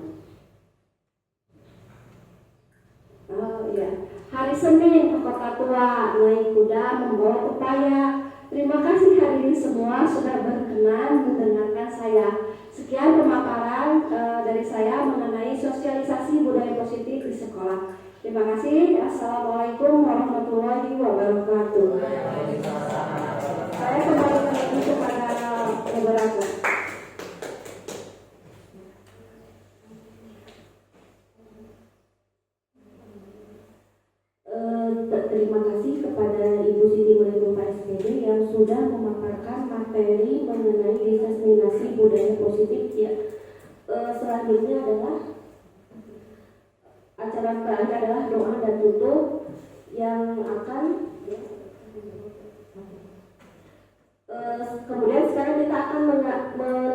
Oh iya, hari Senin ke Kota Tua, naik kuda membawa pepaya. Terima kasih hadirin semua sudah berkenan mendengarkan saya. Sekian pemaparan dari saya mengenai sosialisasi budaya positif di sekolah. Terima kasih. Assalamualaikum warahmatullahi wabarakatuh. Saya kembali lagi kepada beberapa. Terima kasih kepada Ibu Siti Malikumpa SPD yang sudah memaparkan materi mengenai diseminasi budaya positif. Ya, selanjutnya adalah acara terakhir adalah doa dan tutup yang akan kemudian sekarang kita akan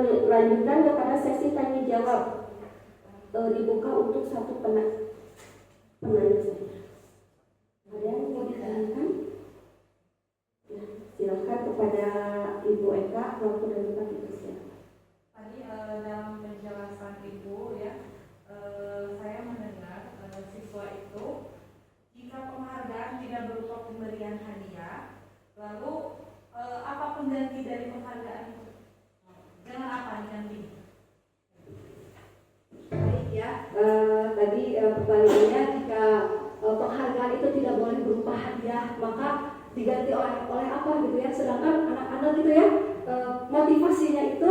melanjutkan kepada sesi tanya jawab. Dibuka untuk satu penanya saja. Ada yang mau ditanyakan? Ya, silakan kepada Ibu Eka, waktu dan tempat dipersilakan. Tadi dalam penjelasan Ibu ya, saya mendengar siswa itu jika penghargaan tidak berupa pemberian hadiah, lalu apa pengganti dari penghargaan itu? Dengan apa diganti? Baik ya, tadi pertanyaannya jika penghargaan itu tidak boleh berupa hadiah, maka diganti oleh apa gitu ya. Sedangkan anak-anak gitu ya, motivasinya itu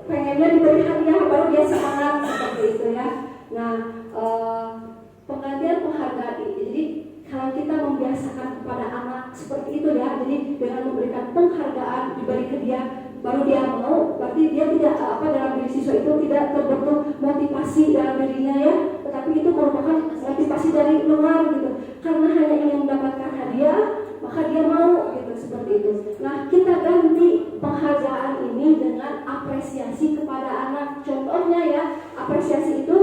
pengennya diberi hadiah baru dia semangat seperti itu ya. Nah, penggantian penghargaan ini, jadi kalau kita membiasakan kepada anak seperti itu ya, jadi dengan memberikan penghargaan diberi hadiah baru dia mau, berarti dia tidak dalam diri siswa itu tidak terbentuk motivasi dalam dirinya ya, tetapi itu merupakan motivasi dari luar gitu, karena hanya ingin mendapatkan hadiah maka dia mau gitu, seperti itu. Nah, kita ganti penghargaan ini dengan apresiasi kepada anak. Contohnya ya, apresiasi itu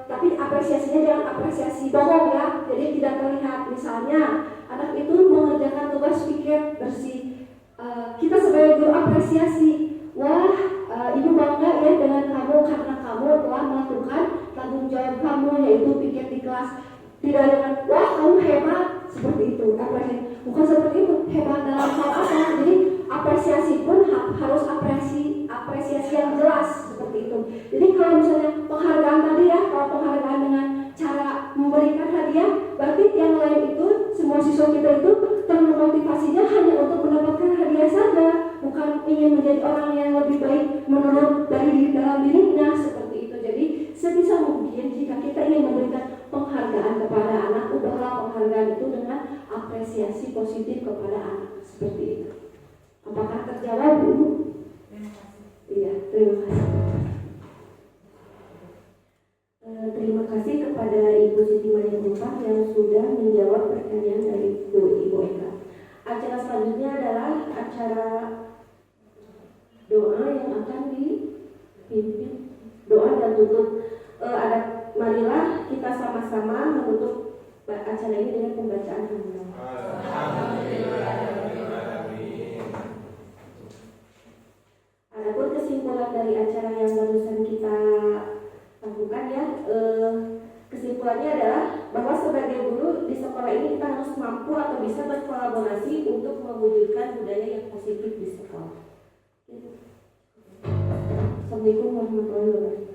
tapi apresiasinya jangan apresiasi bohong ya, jadi tidak terlihat. Misalnya anak itu mengerjakan tugas pikir bersih, kita sebagai guru apresiasi, wah ibu bangga ya dengan kamu karena kamu telah melakukan tanggung jawab kamu yaitu pikir di kelas. Tidak dengan wah kamu hebat, seperti itu apresiasi. Bukan seperti itu, hebat dalam hal apa? Jadi apresiasi pun harus apresiasi yang jelas seperti itu. Jadi kalau misalnya penghargaan tadi ya, kalau penghargaan dengan cara memberikan hadiah, berarti yang lain itu semua siswa kita itu termotivasinya hanya untuk mendapatkan hadiah saja, bukan ingin menjadi orang yang lebih baik menurut dari dalam dirinya seperti itu. Jadi sebisa mungkin jika kita ingin memberikan penghargaan kepada anak, ubahlah penghargaan itu dengan apresiasi positif kepada anak seperti itu. Apakah terjawab, Bu? Terima kasih. Iya, terima kasih. Terima kasih kepada Ibu Siti Malikumpa yang sudah menjawab pertanyaan dari Ibu Eka. Acara selanjutnya adalah acara doa yang akan dipimpin, doa dan tutup. Marilah kita sama-sama menutup acara ini dengan pembacaan hamdalah. Adapun kesimpulan dari acara yang barusan kita lakukan ya, kesimpulannya adalah bahwa sebagai guru di sekolah ini kita harus mampu atau bisa berkolaborasi untuk mewujudkan budaya yang positif di sekolah. Assalamualaikum warahmatullahi wabarakatuh.